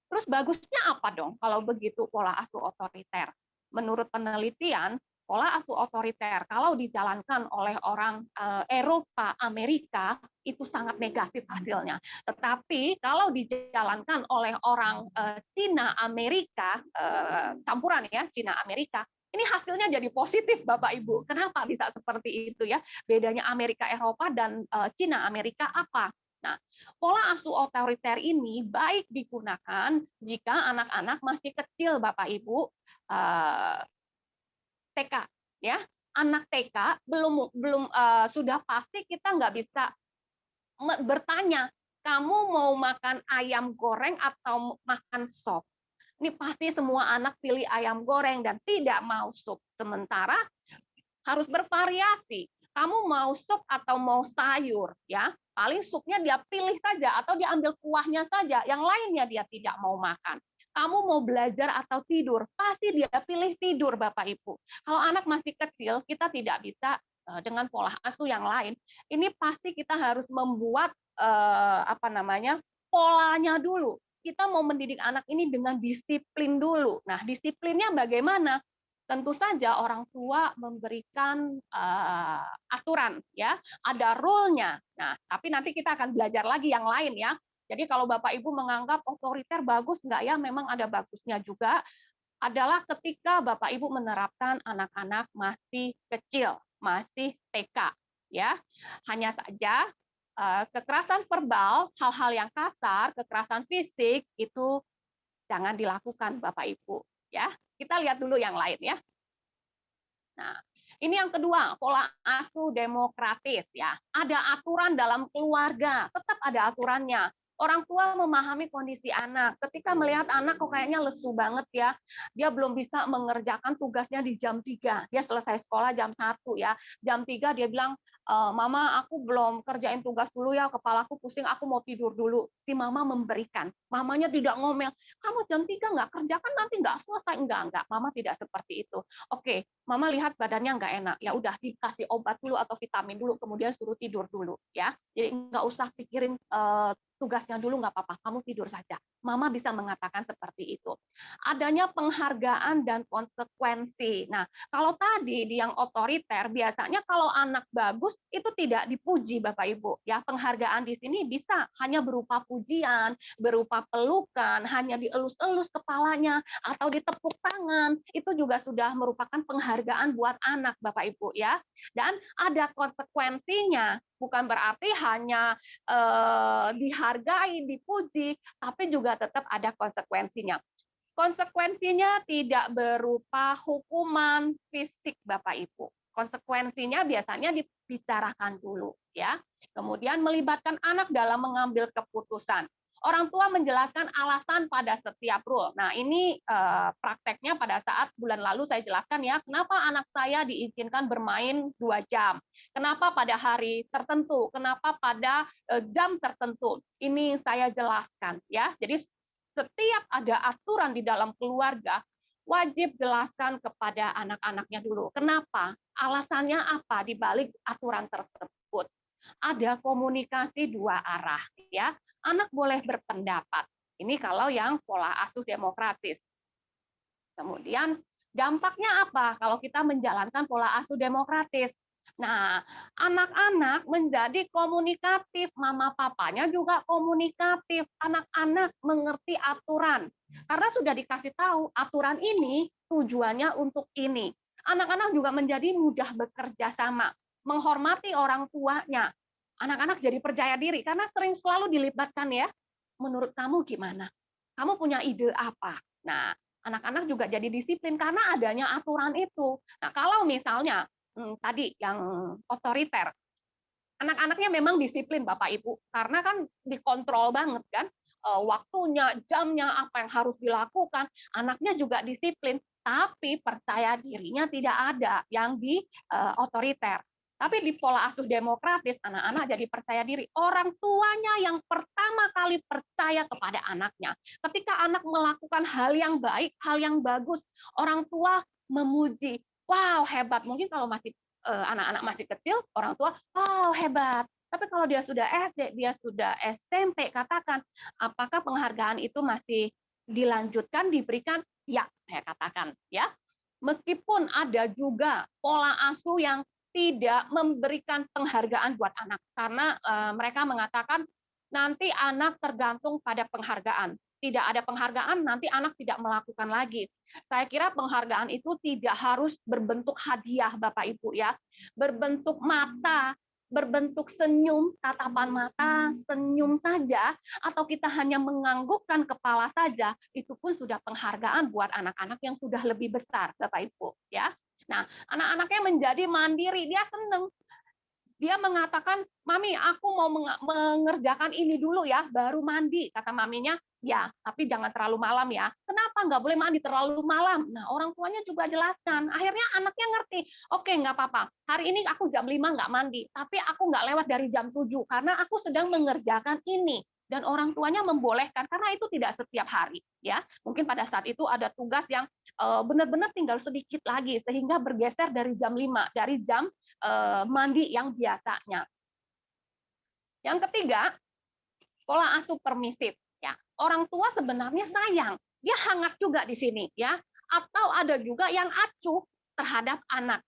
Terus bagusnya apa dong kalau begitu pola asuh otoriter? Menurut penelitian, pola asuh otoriter kalau dijalankan oleh orang Eropa, Amerika itu sangat negatif hasilnya. Tetapi kalau dijalankan oleh orang Cina, Amerika, campuran ya, Cina, Amerika, ini hasilnya jadi positif, Bapak Ibu. Kenapa bisa seperti itu ya? Bedanya Amerika Eropa dan Cina Amerika apa? Nah, pola asuh otoriter ini baik digunakan jika anak-anak masih kecil, Bapak Ibu, TK, ya. Anak TK belum sudah pasti kita nggak bisa bertanya, kamu mau makan ayam goreng atau makan sop? Ini pasti semua anak pilih ayam goreng dan tidak mau sup. Sementara harus bervariasi. Kamu mau sup atau mau sayur, ya? Paling supnya dia pilih saja atau dia ambil kuahnya saja. Yang lainnya dia tidak mau makan. Kamu mau belajar atau tidur, pasti dia pilih tidur, Bapak Ibu. Kalau anak masih kecil, kita tidak bisa dengan pola asuh yang lain. Ini pasti kita harus membuat polanya dulu. Kita mau mendidik anak ini dengan disiplin dulu. Nah, disiplinnya bagaimana? Tentu saja orang tua memberikan aturan, ya, ada rule-nya. Nah, tapi nanti kita akan belajar lagi yang lain ya. Jadi kalau Bapak Ibu menganggap otoriter bagus nggak ya, memang ada bagusnya juga. Adalah ketika Bapak Ibu menerapkan anak-anak masih kecil, masih TK, ya. Hanya saja kekerasan verbal, hal-hal yang kasar, kekerasan fisik itu jangan dilakukan Bapak Ibu, ya. Kita lihat dulu yang lain ya. Nah, ini yang kedua, pola asuh demokratis ya. Ada aturan dalam keluarga, tetap ada aturannya. Orang tua memahami kondisi anak. Ketika melihat anak kok kayaknya lesu banget ya, dia belum bisa mengerjakan tugasnya di jam 3. Dia selesai sekolah jam 1 ya. Jam 3 dia bilang, "Mama, aku belum kerjain tugas dulu ya, kepalaku pusing, aku mau tidur dulu." Si mama memberikan. Mamanya tidak ngomel, "Kamu jam 3 nggak kerjakan nanti nggak selesai." Enggak. Mama tidak seperti itu. Oke, mama lihat badannya nggak enak. Ya udah dikasih obat dulu atau vitamin dulu, kemudian suruh tidur dulu ya. Jadi nggak usah pikirin tugasnya dulu, nggak apa-apa, kamu tidur saja. Mama bisa mengatakan seperti itu. Adanya penghargaan dan konsekuensi. Nah, kalau tadi di yang otoriter, biasanya kalau anak bagus itu tidak dipuji, Bapak Ibu. Ya, penghargaan di sini bisa hanya berupa pujian, berupa pelukan, hanya dielus-elus kepalanya atau ditepuk tangan. Itu juga sudah merupakan penghargaan buat anak, Bapak Ibu ya. Dan ada konsekuensinya. Bukan berarti hanya dihargai, dipuji, tapi juga tetap ada konsekuensinya. Konsekuensinya tidak berupa hukuman fisik, Bapak Ibu. Konsekuensinya biasanya dibicarakan dulu, ya. Kemudian melibatkan anak dalam mengambil keputusan. Orang tua menjelaskan alasan pada setiap rule. Nah, ini prakteknya pada saat bulan lalu saya jelaskan ya, kenapa anak saya diizinkan bermain 2 jam. Kenapa pada hari tertentu, kenapa pada jam tertentu. Ini saya jelaskan ya. Jadi setiap ada aturan di dalam keluarga, wajib jelaskan kepada anak-anaknya dulu. Kenapa? Alasannya apa di balik aturan tersebut? Ada komunikasi 2 arah ya. Anak boleh berpendapat. Ini kalau yang pola asuh demokratis. Kemudian dampaknya apa kalau kita menjalankan pola asuh demokratis? Nah, anak-anak menjadi komunikatif, mama papanya juga komunikatif. Anak-anak mengerti aturan. Karena sudah dikasih tahu, aturan ini tujuannya untuk ini. Anak-anak juga menjadi mudah bekerja sama, menghormati orang tuanya. Anak-anak jadi percaya diri, karena sering selalu dilibatkan ya. Menurut kamu gimana? Kamu punya ide apa? Nah, anak-anak juga jadi disiplin karena adanya aturan itu. Nah, kalau misalnya tadi yang otoriter. Anak-anaknya memang disiplin Bapak Ibu, karena kan dikontrol banget kan, waktunya, jamnya, apa yang harus dilakukan, anaknya juga disiplin, tapi percaya dirinya tidak ada yang di otoriter. Tapi di pola asuh demokratis, anak-anak jadi percaya diri. Orang tuanya yang pertama kali percaya kepada anaknya. Ketika anak melakukan hal yang baik, hal yang bagus, orang tua memuji. Wow, hebat. Mungkin kalau masih anak-anak masih kecil, orang tua, oh hebat. Tapi kalau dia sudah SD, dia sudah SMP, katakan, apakah penghargaan itu masih dilanjutkan, diberikan? Ya, saya katakan. Ya, meskipun ada juga pola asuh yang tidak memberikan penghargaan buat anak, karena mereka mengatakan nanti anak tergantung pada penghargaan. Tidak ada penghargaan, nanti anak tidak melakukan lagi. Saya kira penghargaan itu tidak harus berbentuk hadiah, Bapak Ibu ya. Berbentuk mata, berbentuk senyum, tatapan mata, senyum saja, atau kita hanya menganggukkan kepala saja, itu pun sudah penghargaan buat anak-anak yang sudah lebih besar, Bapak Ibu ya. Nah, anak-anaknya menjadi mandiri, dia senang. Dia mengatakan, Mami, aku mau mengerjakan ini dulu ya, baru mandi. Kata maminya, ya, tapi jangan terlalu malam ya. Kenapa nggak boleh mandi terlalu malam? Nah, orang tuanya juga jelaskan. Akhirnya anaknya ngerti, oke, nggak apa-apa. Hari ini aku jam 5 nggak mandi, tapi aku nggak lewat dari jam 7, karena aku sedang mengerjakan ini. Dan orang tuanya membolehkan, karena itu tidak setiap hari. Ya, mungkin pada saat itu ada tugas yang benar-benar tinggal sedikit lagi, sehingga bergeser dari jam 5, dari jam mandi yang biasanya. Yang ketiga, pola asuh permisif. Ya, orang tua sebenarnya sayang, dia hangat juga di sini, ya. Atau ada juga yang acuh terhadap anak.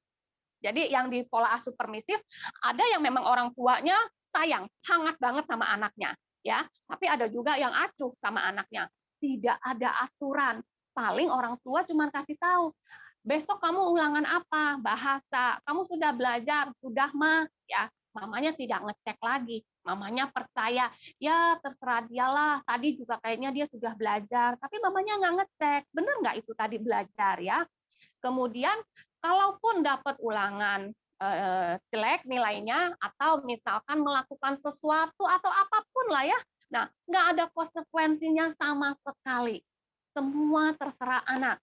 Jadi yang di pola asuh permisif ada yang memang orang tuanya sayang, hangat banget sama anaknya, ya. Tapi ada juga yang acuh sama anaknya. Tidak ada aturan. Paling orang tua cuma kasih tahu, besok kamu ulangan apa? Bahasa. Kamu sudah belajar? Sudah, Ma. Ya, mamanya tidak ngecek lagi. Mamanya percaya, ya terserah dialah. Tadi juga kayaknya dia sudah belajar, tapi mamanya nggak ngecek. Benar nggak itu tadi belajar ya? Kemudian, kalaupun dapat ulangan jelek nilainya, atau misalkan melakukan sesuatu atau apapun lah ya, nah nggak ada konsekuensinya sama sekali. Semua terserah anak.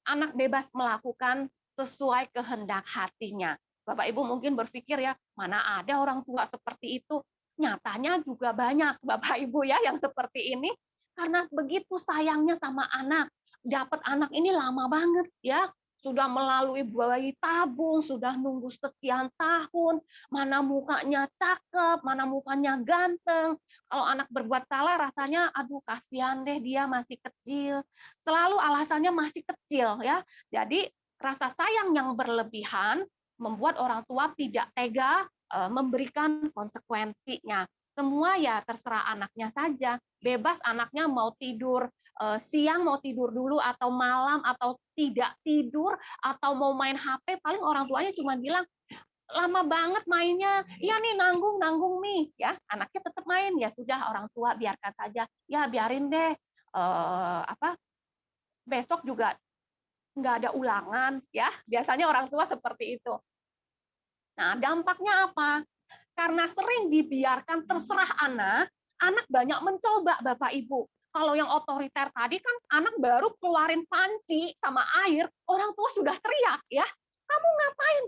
Anak bebas melakukan sesuai kehendak hatinya. Bapak Ibu mungkin berpikir ya, mana ada orang tua seperti itu. Nyatanya juga banyak Bapak Ibu ya yang seperti ini. Karena begitu sayangnya sama anak. Dapat anak ini lama banget ya. Sudah melalui bayi tabung, sudah nunggu sekian tahun, mana mukanya cakep, mana mukanya ganteng. Kalau anak berbuat salah rasanya, aduh kasihan deh dia masih kecil. Selalu alasannya masih kecil ya. Jadi rasa sayang yang berlebihan membuat orang tua tidak tega memberikan konsekuensinya. Semua ya terserah anaknya saja. Bebas anaknya mau tidur siang, mau tidur dulu atau malam, atau tidak tidur, atau mau main HP, paling orang tuanya cuma bilang, lama banget mainnya, iya nih nanggung nih, ya anaknya tetap main, ya sudah orang tua biarkan saja, ya biarin deh, besok juga nggak ada ulangan, ya biasanya orang tua seperti itu. Nah dampaknya apa? Karena sering dibiarkan terserah anak banyak mencoba Bapak Ibu. Kalau yang otoriter tadi kan anak baru keluarin panci sama air, orang tua sudah teriak ya. Kamu ngapain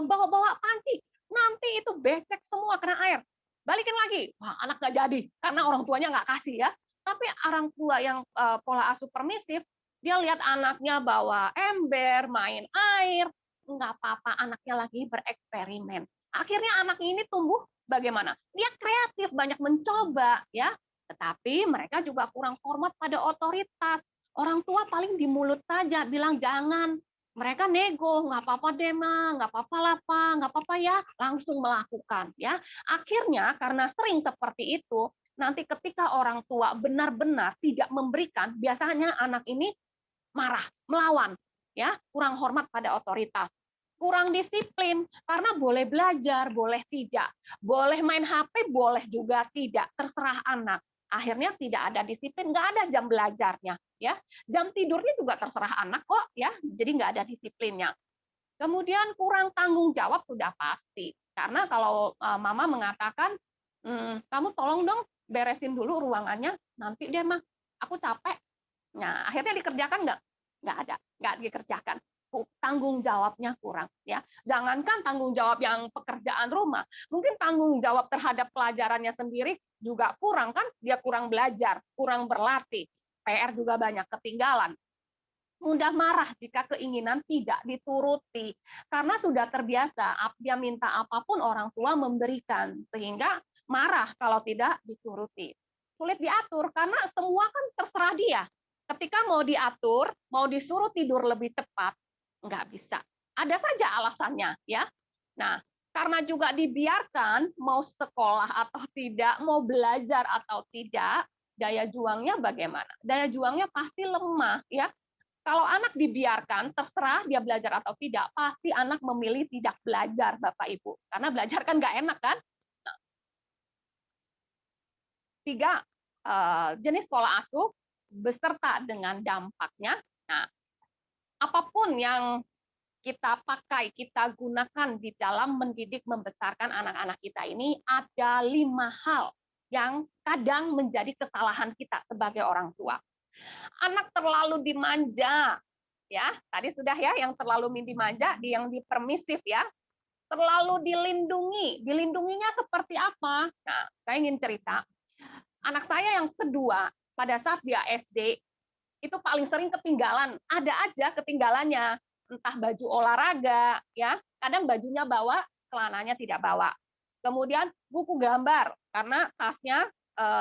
bawa-bawa panci? Nanti itu becek semua kena air. Balikin lagi. Wah, anak nggak jadi karena orang tuanya nggak kasih ya. Tapi orang tua yang pola asuh permisif, dia lihat anaknya bawa ember, main air, nggak apa-apa, anaknya lagi bereksperimen. Akhirnya anak ini tumbuh bagaimana? Dia kreatif, banyak mencoba ya. Tetapi mereka juga kurang hormat pada otoritas. Orang tua paling di mulut saja bilang jangan, Mereka nego, nggak apa-apa deh Ma, nggak apa-apa lah Pak, nggak apa-apa ya, langsung melakukan ya. Akhirnya karena sering seperti itu, nanti ketika orang tua benar-benar tidak memberikan, biasanya anak ini marah, melawan, ya, kurang hormat pada otoritas, kurang disiplin karena boleh belajar, boleh tidak, boleh main HP, boleh juga tidak, terserah anak. Akhirnya tidak ada disiplin, nggak ada jam belajarnya, ya, jam tidurnya juga terserah anak kok, ya, jadi nggak ada disiplinnya. Kemudian kurang tanggung jawab sudah pasti, karena kalau Mama mengatakan, kamu tolong dong beresin dulu ruangannya, nanti deh mah, aku capek. Nah, akhirnya dikerjakan nggak? Nggak ada, nggak dikerjakan. Tanggung jawabnya kurang, ya. Jangankan tanggung jawab yang pekerjaan rumah, mungkin tanggung jawab terhadap pelajarannya sendiri juga kurang kan? Dia kurang belajar, kurang berlatih, PR juga banyak ketinggalan. Mudah marah jika keinginan tidak dituruti, karena sudah terbiasa dia minta apapun orang tua memberikan, sehingga marah kalau tidak dituruti. Sulit diatur karena semua kan terserah dia. Ketika mau diatur, mau disuruh tidur lebih cepat, nggak bisa. Ada saja alasannya, ya. Nah, karena juga dibiarkan mau sekolah atau tidak, mau belajar atau tidak, daya juangnya bagaimana? Daya juangnya pasti lemah, ya. Kalau anak dibiarkan, terserah dia belajar atau tidak, pasti anak memilih tidak belajar, Bapak Ibu. Karena belajar kan nggak enak, kan? Nah, 3 jenis pola asuh beserta dengan dampaknya. Nah, apapun yang kita pakai, kita gunakan di dalam mendidik, membesarkan anak-anak kita ini, ada 5 hal yang kadang menjadi kesalahan kita sebagai orang tua. Anak terlalu dimanja, ya, tadi sudah ya, yang terlalu dimanja, yang dipermisif ya, terlalu dilindungi, dilindunginya seperti apa? Nah, saya ingin cerita, anak saya yang kedua, pada saat dia SD, itu paling sering ketinggalan, ada aja ketinggalannya, entah baju olahraga, ya, kadang bajunya bawa, celananya tidak bawa. Kemudian buku gambar, karena tasnya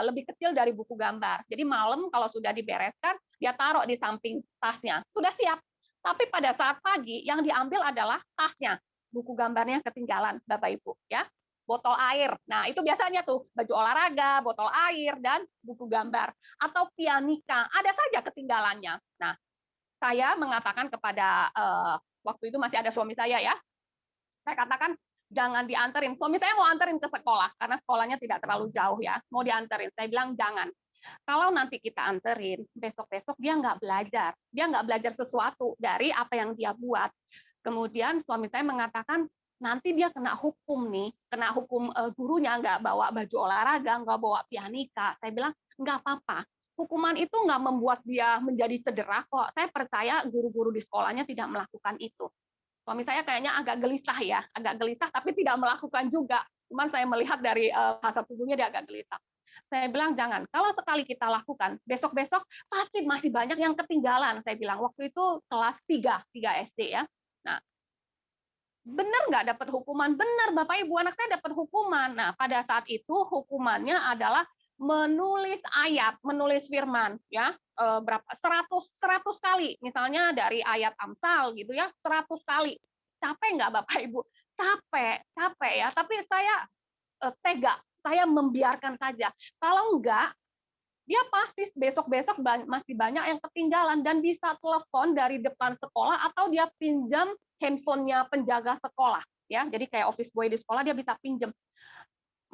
lebih kecil dari buku gambar. Jadi malam kalau sudah dibereskan, dia taruh di samping tasnya, sudah siap. Tapi pada saat pagi yang diambil adalah tasnya, buku gambarnya ketinggalan, Bapak Ibu, ya. Botol air. Nah, itu biasanya tuh baju olahraga, botol air, dan buku gambar. Atau pianika, ada saja ketinggalannya. Nah, saya mengatakan kepada, waktu itu masih ada suami saya ya, saya katakan, jangan dianterin. Suami saya mau anterin ke sekolah, karena sekolahnya tidak terlalu jauh ya, mau dianterin. Saya bilang, jangan. Kalau nanti kita anterin, besok-besok dia nggak belajar. Dia nggak belajar sesuatu dari apa yang dia buat. Kemudian suami saya mengatakan, nanti dia kena hukum nih, kena hukum gurunya nggak bawa baju olahraga, nggak bawa pianika. Saya bilang, nggak apa-apa. Hukuman itu nggak membuat dia menjadi cedera kok. Saya percaya guru-guru di sekolahnya tidak melakukan itu. Suami saya kayaknya agak gelisah ya, agak gelisah tapi tidak melakukan juga. Cuman saya melihat dari bahasa tubuhnya dia agak gelisah. Saya bilang jangan. Kalau sekali kita lakukan, besok-besok pasti masih banyak yang ketinggalan. Saya bilang waktu itu kelas 3 SD ya. Nah, benar nggak dapat hukuman? Benar, Bapak Ibu, anak saya dapat hukuman. Nah, pada saat itu hukumannya adalah menulis ayat, menulis firman, ya, berapa 100 kali, misalnya dari ayat Amsal gitu ya, 100 kali. Capek nggak Bapak Ibu? Capek ya. Tapi saya tega, saya membiarkan saja. Kalau enggak, dia pasti besok-besok masih banyak yang ketinggalan dan bisa telepon dari depan sekolah atau dia pinjam handphonenya penjaga sekolah, ya. Jadi kayak office boy di sekolah dia bisa pinjam.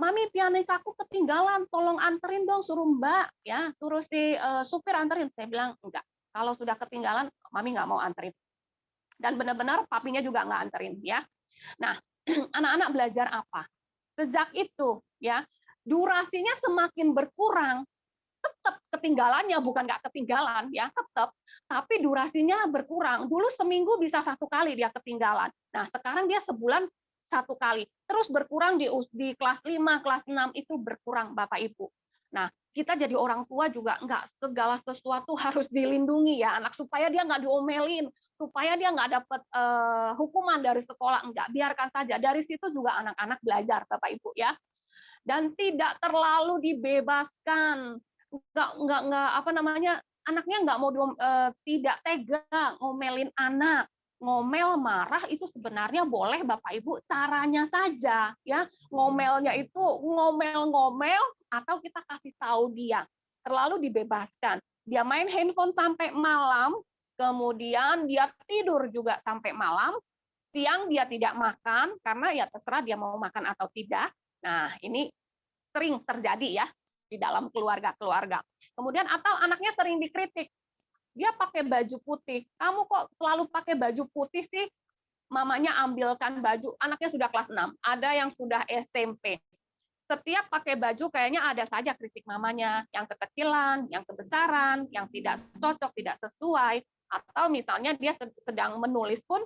Mami, pianikaku ketinggalan, tolong anterin dong, suruh Mbak, ya, suruh si supir anterin. Saya bilang enggak. Kalau sudah ketinggalan, Mami nggak mau anterin. Dan benar-benar papinya juga nggak anterin, ya. Nah, anak-anak belajar apa? Sejak itu, ya, durasinya semakin berkurang. Tetap ketinggalannya, bukan nggak ketinggalan, ya, tetap. Tapi durasinya berkurang. Dulu seminggu bisa 1 kali dia ketinggalan. Nah, sekarang dia sebulan 1 kali. Terus berkurang di kelas 5, kelas 6 itu berkurang, Bapak Ibu. Nah, kita jadi orang tua juga nggak segala sesuatu harus dilindungi ya anak, supaya dia nggak diomelin, supaya dia nggak dapat hukuman dari sekolah, enggak. Biarkan saja. Dari situ juga anak-anak belajar, Bapak Ibu, ya. Dan tidak terlalu dibebaskan. Nggak apa namanya, anaknya nggak mau tidak tega ngomelin anak, ngomel, marah itu sebenarnya boleh Bapak Ibu, caranya saja ya. Ngomelnya itu ngomel-ngomel atau kita kasih tahu dia, terlalu dibebaskan. Dia main handphone sampai malam, kemudian dia tidur juga sampai malam, siang dia tidak makan karena ya terserah dia mau makan atau tidak. Nah, ini sering terjadi ya di dalam keluarga-keluarga. Kemudian atau anaknya sering dikritik. Dia pakai baju putih. Kamu kok selalu pakai baju putih sih? Mamanya ambilkan baju. Anaknya sudah kelas 6. Ada yang sudah SMP. Setiap pakai baju kayaknya ada saja kritik mamanya. Yang kekecilan, yang kebesaran, yang tidak cocok, tidak sesuai. Atau misalnya dia sedang menulis pun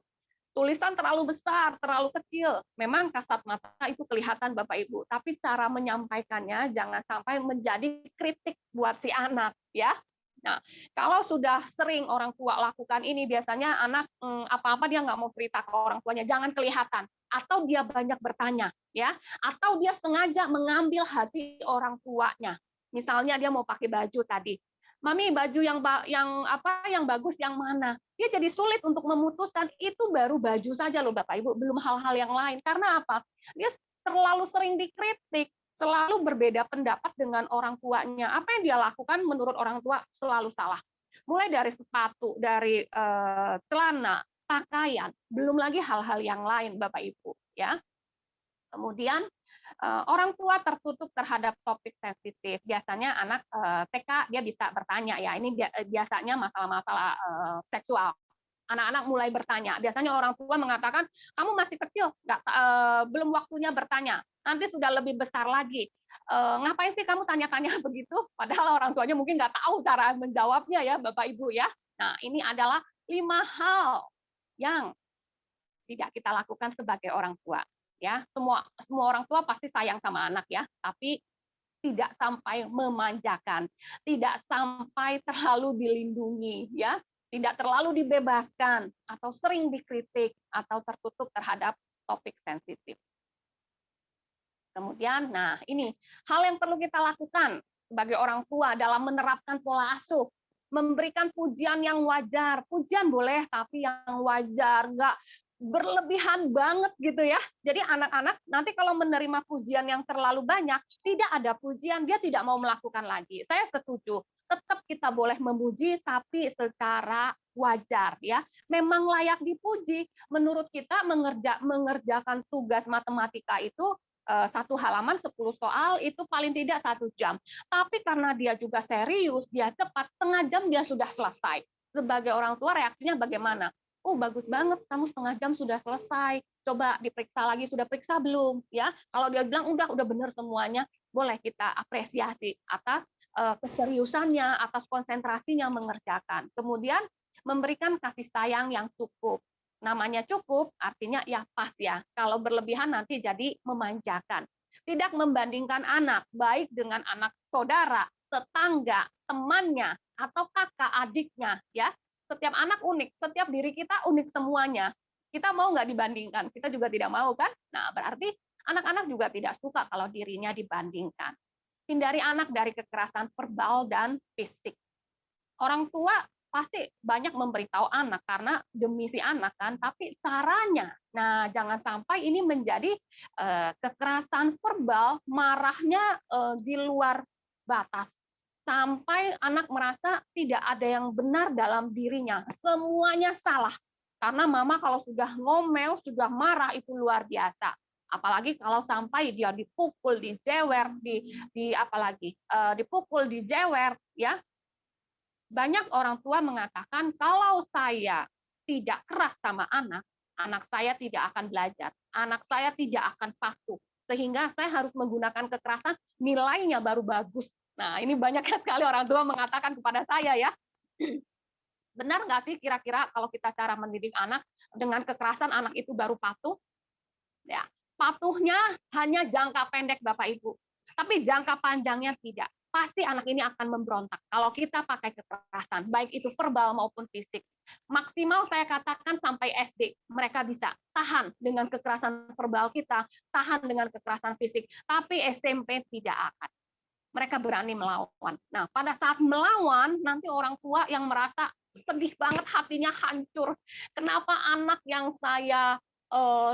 tulisan terlalu besar, terlalu kecil. Memang kasat mata itu kelihatan Bapak Ibu. Tapi cara menyampaikannya jangan sampai menjadi kritik buat si anak. Ya. Nah, kalau sudah sering orang tua lakukan ini, biasanya anak apa-apa dia nggak mau cerita ke orang tuanya, jangan kelihatan. Atau dia banyak bertanya, ya. Atau dia sengaja mengambil hati orang tuanya. Misalnya dia mau pakai baju tadi, Mami baju yang bagus yang mana? Dia jadi sulit untuk memutuskan. Itu baru baju saja loh Bapak Ibu, belum hal-hal yang lain. Karena apa? Dia terlalu sering dikritik, selalu berbeda pendapat dengan orang tuanya. Apa yang dia lakukan menurut orang tua selalu salah. Mulai dari sepatu, dari celana, pakaian, belum lagi hal-hal yang lain, Bapak Ibu. Ya. Kemudian orang tua tertutup terhadap topik sensitif. Biasanya anak TK dia bisa bertanya ya. Ini biasanya masalah-masalah seksual. Anak-anak mulai bertanya. Biasanya orang tua mengatakan, kamu masih kecil, belum waktunya bertanya. Nanti sudah lebih besar lagi. Ngapain sih kamu tanya-tanya begitu? Padahal orang tuanya mungkin nggak tahu cara menjawabnya ya, Bapak Ibu ya. Nah, ini adalah 5 hal yang tidak kita lakukan sebagai orang tua. Ya, semua orang tua pasti sayang sama anak ya, tapi tidak sampai memanjakan, tidak sampai terlalu dilindungi ya. Tidak terlalu dibebaskan, atau sering dikritik, atau tertutup terhadap topik sensitif. Kemudian, nah ini hal yang perlu kita lakukan sebagai orang tua dalam menerapkan pola asuh, memberikan pujian yang wajar. Pujian boleh, tapi yang wajar, nggak berlebihan banget gitu ya. Jadi anak-anak nanti kalau menerima pujian yang terlalu banyak, tidak ada pujian, dia tidak mau melakukan lagi. Saya setuju. Tetap kita boleh memuji, tapi secara wajar ya. Memang layak dipuji. Menurut kita mengerjakan tugas matematika itu 1 halaman 10 soal itu paling tidak 1 jam. Tapi karena dia juga serius, dia cepat, setengah jam dia sudah selesai. Sebagai orang tua reaksinya bagaimana? Oh bagus banget, kamu setengah jam sudah selesai. Coba diperiksa lagi, sudah periksa belum? Ya, kalau dia bilang udah benar semuanya, boleh kita apresiasi atas keseriusannya, atas konsentrasinya mengerjakan. Kemudian memberikan kasih sayang yang cukup. Namanya cukup, artinya ya pas ya. Kalau berlebihan nanti jadi memanjakan. Tidak membandingkan anak, baik dengan anak saudara, tetangga, temannya, atau kakak adiknya. Ya, setiap anak unik, setiap diri kita unik semuanya. Kita mau nggak dibandingkan? Kita juga tidak mau kan? Nah, berarti anak-anak juga tidak suka kalau dirinya dibandingkan. Hindari anak dari kekerasan verbal dan fisik. Orang tua pasti banyak memberitahu anak karena demi si anak kan, tapi caranya, nah jangan sampai ini menjadi kekerasan verbal, marahnya di luar batas, sampai anak merasa tidak ada yang benar dalam dirinya, semuanya salah. Karena mama kalau sudah ngomel, sudah marah itu luar biasa. Apalagi kalau sampai dia dipukul, dijewer, dipukul, dijewer, ya. Banyak orang tua mengatakan kalau saya tidak keras sama anak saya tidak akan belajar, anak saya tidak akan patuh, sehingga saya harus menggunakan kekerasan, nilainya baru bagus. Nah, ini banyak sekali orang tua mengatakan kepada saya ya. Benar nggak sih kira-kira kalau kita cara mendidik anak dengan kekerasan anak itu baru patuh? Ya. Patuhnya hanya jangka pendek Bapak Ibu, tapi jangka panjangnya tidak. Pasti anak ini akan memberontak kalau kita pakai kekerasan, baik itu verbal maupun fisik. Maksimal saya katakan sampai SD, mereka bisa tahan dengan kekerasan verbal kita, tahan dengan kekerasan fisik, tapi SMP tidak akan. Mereka berani melawan. Nah, pada saat melawan, nanti orang tua yang merasa sedih banget, hatinya hancur. Kenapa anak yang saya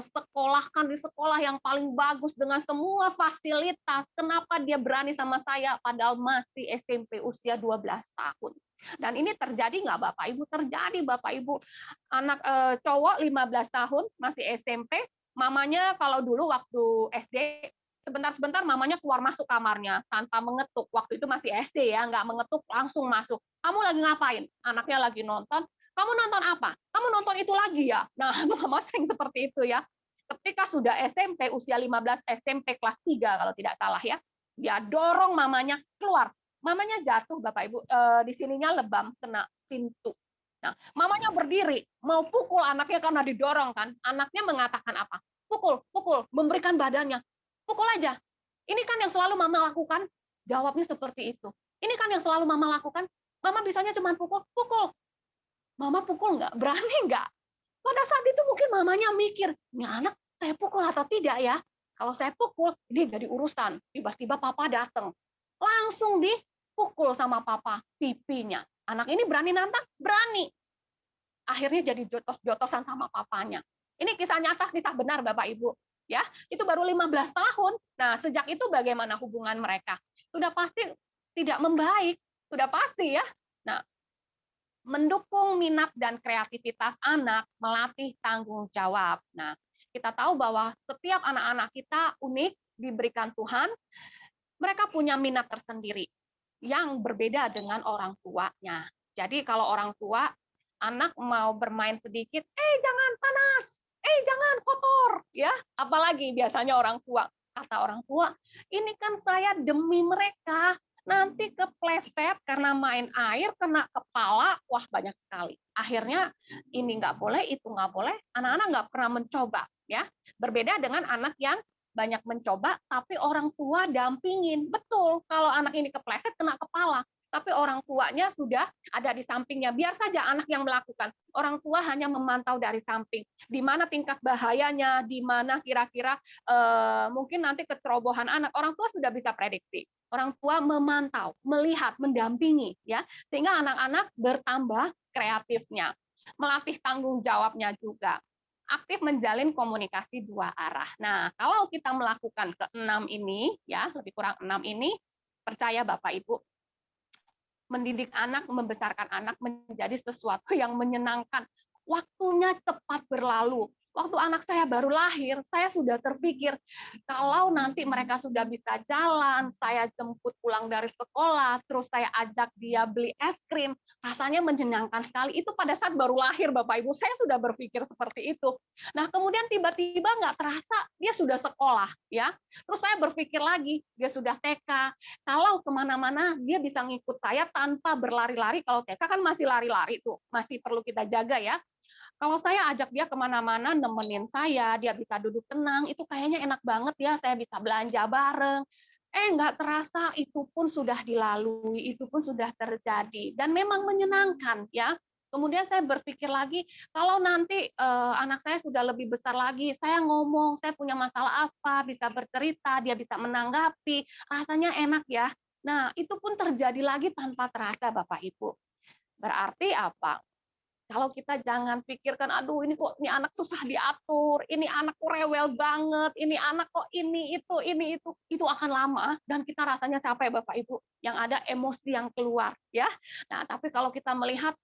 sekolahkan di sekolah yang paling bagus dengan semua fasilitas, kenapa dia berani sama saya padahal masih SMP usia 12 tahun. Dan ini terjadi nggak Bapak Ibu? Terjadi Bapak Ibu. Anak cowok 15 tahun masih SMP, mamanya kalau dulu waktu SD sebentar-sebentar mamanya keluar masuk kamarnya tanpa mengetuk. Waktu itu masih SD ya, nggak mengetuk langsung masuk. Kamu lagi ngapain? Anaknya lagi nonton. Kamu nonton apa? Kamu nonton itu lagi ya? Nah, mama sering seperti itu ya. Ketika sudah SMP, usia 15, SMP kelas 3 kalau tidak salah ya, dia dorong mamanya keluar. Mamanya jatuh, Bapak Ibu, di sininya lebam, kena pintu. Nah, mamanya berdiri, mau pukul anaknya karena didorong kan. Anaknya mengatakan apa? Pukul, pukul, memberikan badannya. Pukul aja. Ini kan yang selalu mama lakukan. Jawabnya seperti itu. Ini kan yang selalu mama lakukan. Mama bisanya cuma pukul, pukul. Mama pukul nggak? Berani nggak? Pada saat itu mungkin mamanya mikir, ini anak saya pukul atau tidak ya? Kalau saya pukul, ini jadi urusan. Tiba-tiba papa datang. Langsung dipukul sama papa pipinya. Anak ini berani nantang? Berani. Akhirnya jadi jotos-jotosan sama papanya. Ini kisah nyata, kisah benar Bapak Ibu. Ya, itu baru 15 tahun. Nah, sejak itu bagaimana hubungan mereka? Sudah pasti tidak membaik. Sudah pasti ya. Nah, mendukung minat dan kreativitas anak, melatih tanggung jawab. Nah, kita tahu bahwa setiap anak-anak kita unik, diberikan Tuhan, mereka punya minat tersendiri yang berbeda dengan orang tuanya. Jadi kalau orang tua, anak mau bermain sedikit, jangan panas, jangan kotor, ya. Apalagi biasanya orang tua, kata orang tua, ini kan saya demi mereka, nanti kepleset karena main air, kena kepala, wah banyak sekali. Akhirnya ini nggak boleh, itu nggak boleh, anak-anak nggak pernah mencoba, ya. Berbeda dengan anak yang banyak mencoba, tapi orang tua dampingin. Betul, kalau anak ini kepleset, kena kepala. Tapi orang tuanya sudah ada di sampingnya. Biar saja anak yang melakukan. Orang tua hanya memantau dari samping. Di mana tingkat bahayanya, di mana kira-kira mungkin nanti kecerobohan anak. Orang tua sudah bisa prediksi. Orang tua memantau, melihat, mendampingi, ya, sehingga anak-anak bertambah kreatifnya, melatih tanggung jawabnya juga, aktif menjalin komunikasi dua arah. Nah, kalau kita melakukan ke-6 ini, ya, lebih kurang 6 ini, percaya Bapak Ibu, mendidik anak, membesarkan anak menjadi sesuatu yang menyenangkan. Waktunya cepat berlalu. Waktu anak saya baru lahir, saya sudah terpikir, kalau nanti mereka sudah bisa jalan, saya jemput pulang dari sekolah, terus saya ajak dia beli es krim, rasanya menyenangkan sekali. Itu pada saat baru lahir, Bapak Ibu, saya sudah berpikir seperti itu. Nah, kemudian tiba-tiba nggak terasa, dia sudah sekolah, ya. Terus saya berpikir lagi, dia sudah TK, kalau kemana-mana dia bisa ngikut saya tanpa berlari-lari. Kalau TK kan masih lari-lari tuh, masih perlu kita jaga ya. Kalau saya ajak dia kemana-mana, nemenin saya, dia bisa duduk tenang, itu kayaknya enak banget ya, saya bisa belanja bareng. Nggak terasa itu pun sudah dilalui, itu pun sudah terjadi. Dan memang menyenangkan ya. Kemudian saya berpikir lagi, kalau nanti anak saya sudah lebih besar lagi, saya ngomong, saya punya masalah apa, bisa bercerita, dia bisa menanggapi, rasanya enak ya. Nah, itu pun terjadi lagi tanpa terasa, Bapak Ibu. Berarti apa? Kalau kita jangan pikirkan, aduh ini kok ini anak susah diatur, ini anak kok rewel banget, ini anak kok ini itu akan lama dan kita rasanya capek Bapak Ibu. Yang ada emosi yang keluar ya. Nah, tapi kalau kita melihat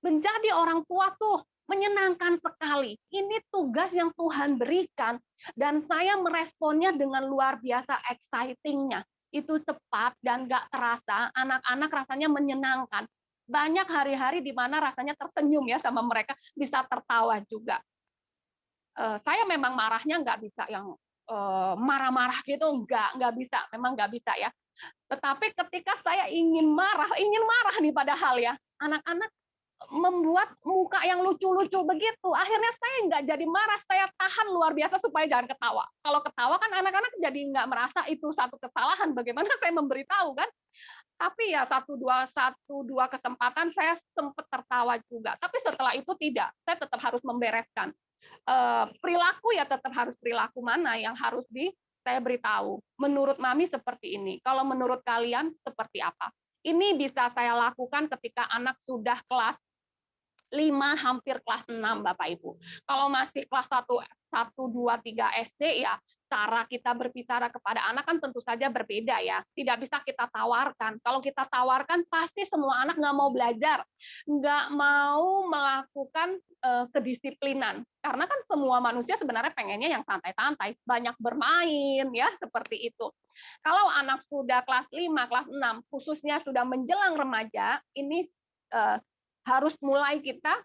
menjadi orang tua tuh menyenangkan sekali. Ini tugas yang Tuhan berikan dan saya meresponnya dengan luar biasa exciting-nya. Itu cepat dan nggak terasa, anak-anak rasanya menyenangkan. Banyak hari-hari di mana rasanya tersenyum ya sama mereka, bisa tertawa juga. Saya memang marahnya nggak bisa yang marah-marah gitu, nggak bisa, memang nggak bisa ya. Tetapi ketika saya ingin marah nih padahal ya, anak-anak membuat muka yang lucu-lucu begitu. Akhirnya saya nggak jadi marah, saya tahan luar biasa supaya jangan ketawa. Kalau ketawa kan anak-anak jadi nggak merasa itu satu kesalahan. Bagaimana saya memberitahu kan? Tapi ya satu dua kesempatan saya sempat tertawa juga. Tapi setelah itu tidak, saya tetap harus membereskan. Perilaku ya tetap harus perilaku mana yang harus saya beritahu. Menurut Mami seperti ini. Kalau menurut kalian seperti apa? Ini bisa saya lakukan ketika anak sudah kelas 5, hampir kelas 6, Bapak Ibu. Kalau masih kelas 1, 2, 3 SD, ya cara kita berbicara kepada anak kan tentu saja berbeda ya. Tidak bisa kita tawarkan. Kalau kita tawarkan, pasti semua anak nggak mau belajar, nggak mau melakukan kedisiplinan. Karena kan semua manusia sebenarnya pengennya yang santai-santai, banyak bermain, ya seperti itu. Kalau anak sudah kelas 5, kelas 6, khususnya sudah menjelang remaja, ini harus mulai kita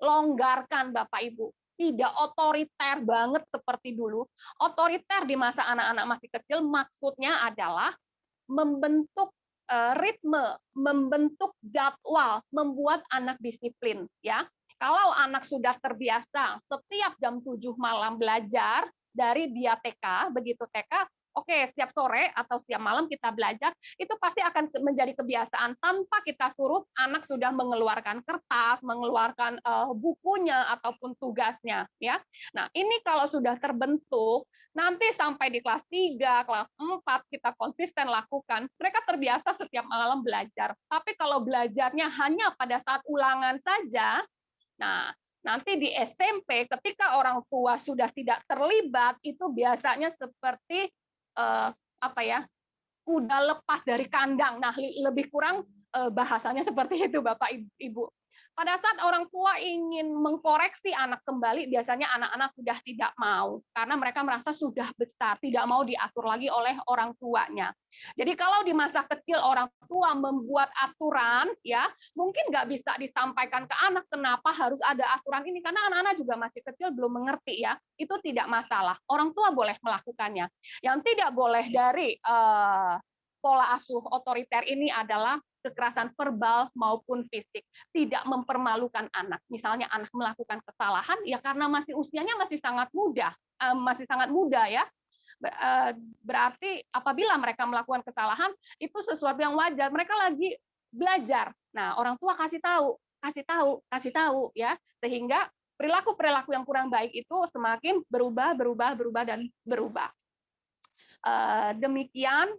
longgarkan, Bapak Ibu. Tidak otoriter banget seperti dulu. Otoriter di masa anak-anak masih kecil maksudnya adalah membentuk ritme, membentuk jadwal, membuat anak disiplin, ya. Kalau anak sudah terbiasa setiap jam 7 malam belajar dari dia TK, begitu TK, oke, setiap sore atau setiap malam kita belajar, itu pasti akan menjadi kebiasaan tanpa kita suruh. Anak sudah mengeluarkan kertas, mengeluarkan bukunya ataupun tugasnya, ya. Nah, ini kalau sudah terbentuk, nanti sampai di kelas 3, kelas 4 kita konsisten lakukan, mereka terbiasa setiap malam belajar. Tapi kalau belajarnya hanya pada saat ulangan saja, nah, nanti di SMP ketika orang tua sudah tidak terlibat, itu biasanya seperti kuda lepas dari kandang. Nah, lebih kurang bahasanya seperti itu, Bapak Ibu. Pada saat orang tua ingin mengkoreksi anak kembali, biasanya anak-anak sudah tidak mau karena mereka merasa sudah besar, tidak mau diatur lagi oleh orang tuanya. Jadi kalau di masa kecil orang tua membuat aturan, ya mungkin nggak bisa disampaikan ke anak kenapa harus ada aturan ini, karena anak-anak juga masih kecil belum mengerti, ya. Itu tidak masalah. Orang tua boleh melakukannya. Yang tidak boleh dari pola asuh otoriter ini adalah kekerasan verbal maupun fisik, tidak mempermalukan anak. Misalnya anak melakukan kesalahan, ya karena usianya masih sangat muda, ya. Berarti apabila mereka melakukan kesalahan, itu sesuatu yang wajar. Mereka lagi belajar. Nah, orang tua kasih tahu, ya, sehingga perilaku-perilaku yang kurang baik itu semakin berubah dan berubah. Demikian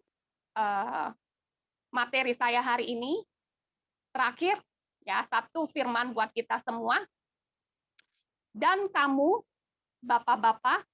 materi saya hari ini. Terakhir, ya, satu firman buat kita semua. Dan kamu, bapak-bapak,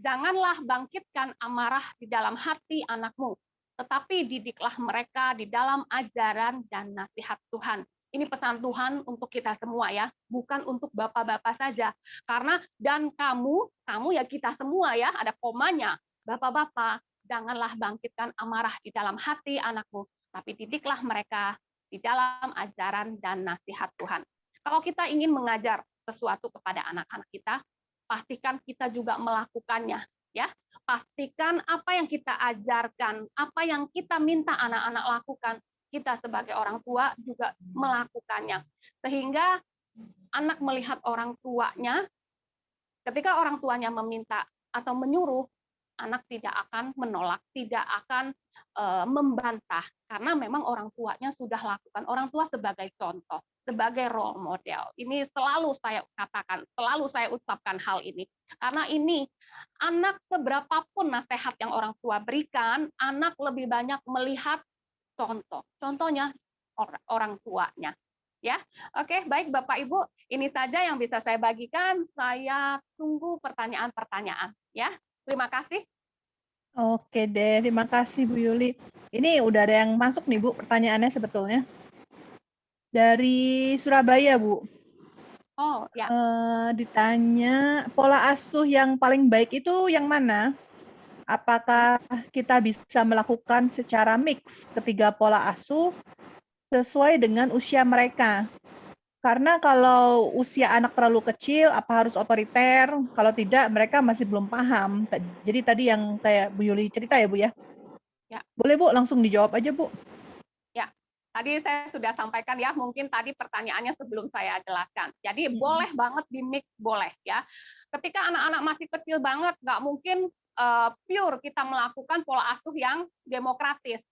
janganlah bangkitkan amarah di dalam hati anakmu, tetapi didiklah mereka di dalam ajaran dan nasihat Tuhan. Ini pesan Tuhan untuk kita semua, ya, bukan untuk bapak-bapak saja. Karena dan kamu ya kita semua, ya, ada komanya. Bapak-bapak, janganlah bangkitkan amarah di dalam hati anakmu, tapi didiklah mereka di dalam ajaran dan nasihat Tuhan. Kalau kita ingin mengajar sesuatu kepada anak-anak kita, pastikan kita juga melakukannya, ya. Pastikan apa yang kita ajarkan, apa yang kita minta anak-anak lakukan, kita sebagai orang tua juga melakukannya. Sehingga anak melihat orang tuanya, ketika orang tuanya meminta atau menyuruh, anak tidak akan menolak, tidak akan membantah, karena memang orang tuanya sudah lakukan. Orang tua sebagai contoh, sebagai role model. Ini selalu saya katakan, selalu saya ucapkan hal ini. Karena ini, anak seberapapun nasihat yang orang tua berikan, anak lebih banyak melihat contoh. Contohnya orang tuanya. Ya, oke, baik Bapak Ibu, ini saja yang bisa saya bagikan. Saya tunggu pertanyaan-pertanyaan, ya. Terima kasih. Oke deh, terima kasih Bu Yuli. Ini udah ada yang masuk nih Bu, pertanyaannya sebetulnya. Dari Surabaya, Bu. Oh, ya. Ditanya, pola asuh yang paling baik itu yang mana? Apakah kita bisa melakukan secara mix ketiga pola asuh sesuai dengan usia mereka? Karena kalau usia anak terlalu kecil, apa harus otoriter? Kalau tidak, mereka masih belum paham. Jadi tadi yang kayak Bu Yuli cerita ya, Bu, ya? Ya. Boleh, Bu, langsung dijawab aja, Bu. Ya, tadi saya sudah sampaikan, ya, mungkin tadi pertanyaannya sebelum saya jelaskan. Jadi boleh banget di-mix, boleh, ya. Ketika anak-anak masih kecil banget, nggak mungkin pure kita melakukan pola asuh yang demokratis.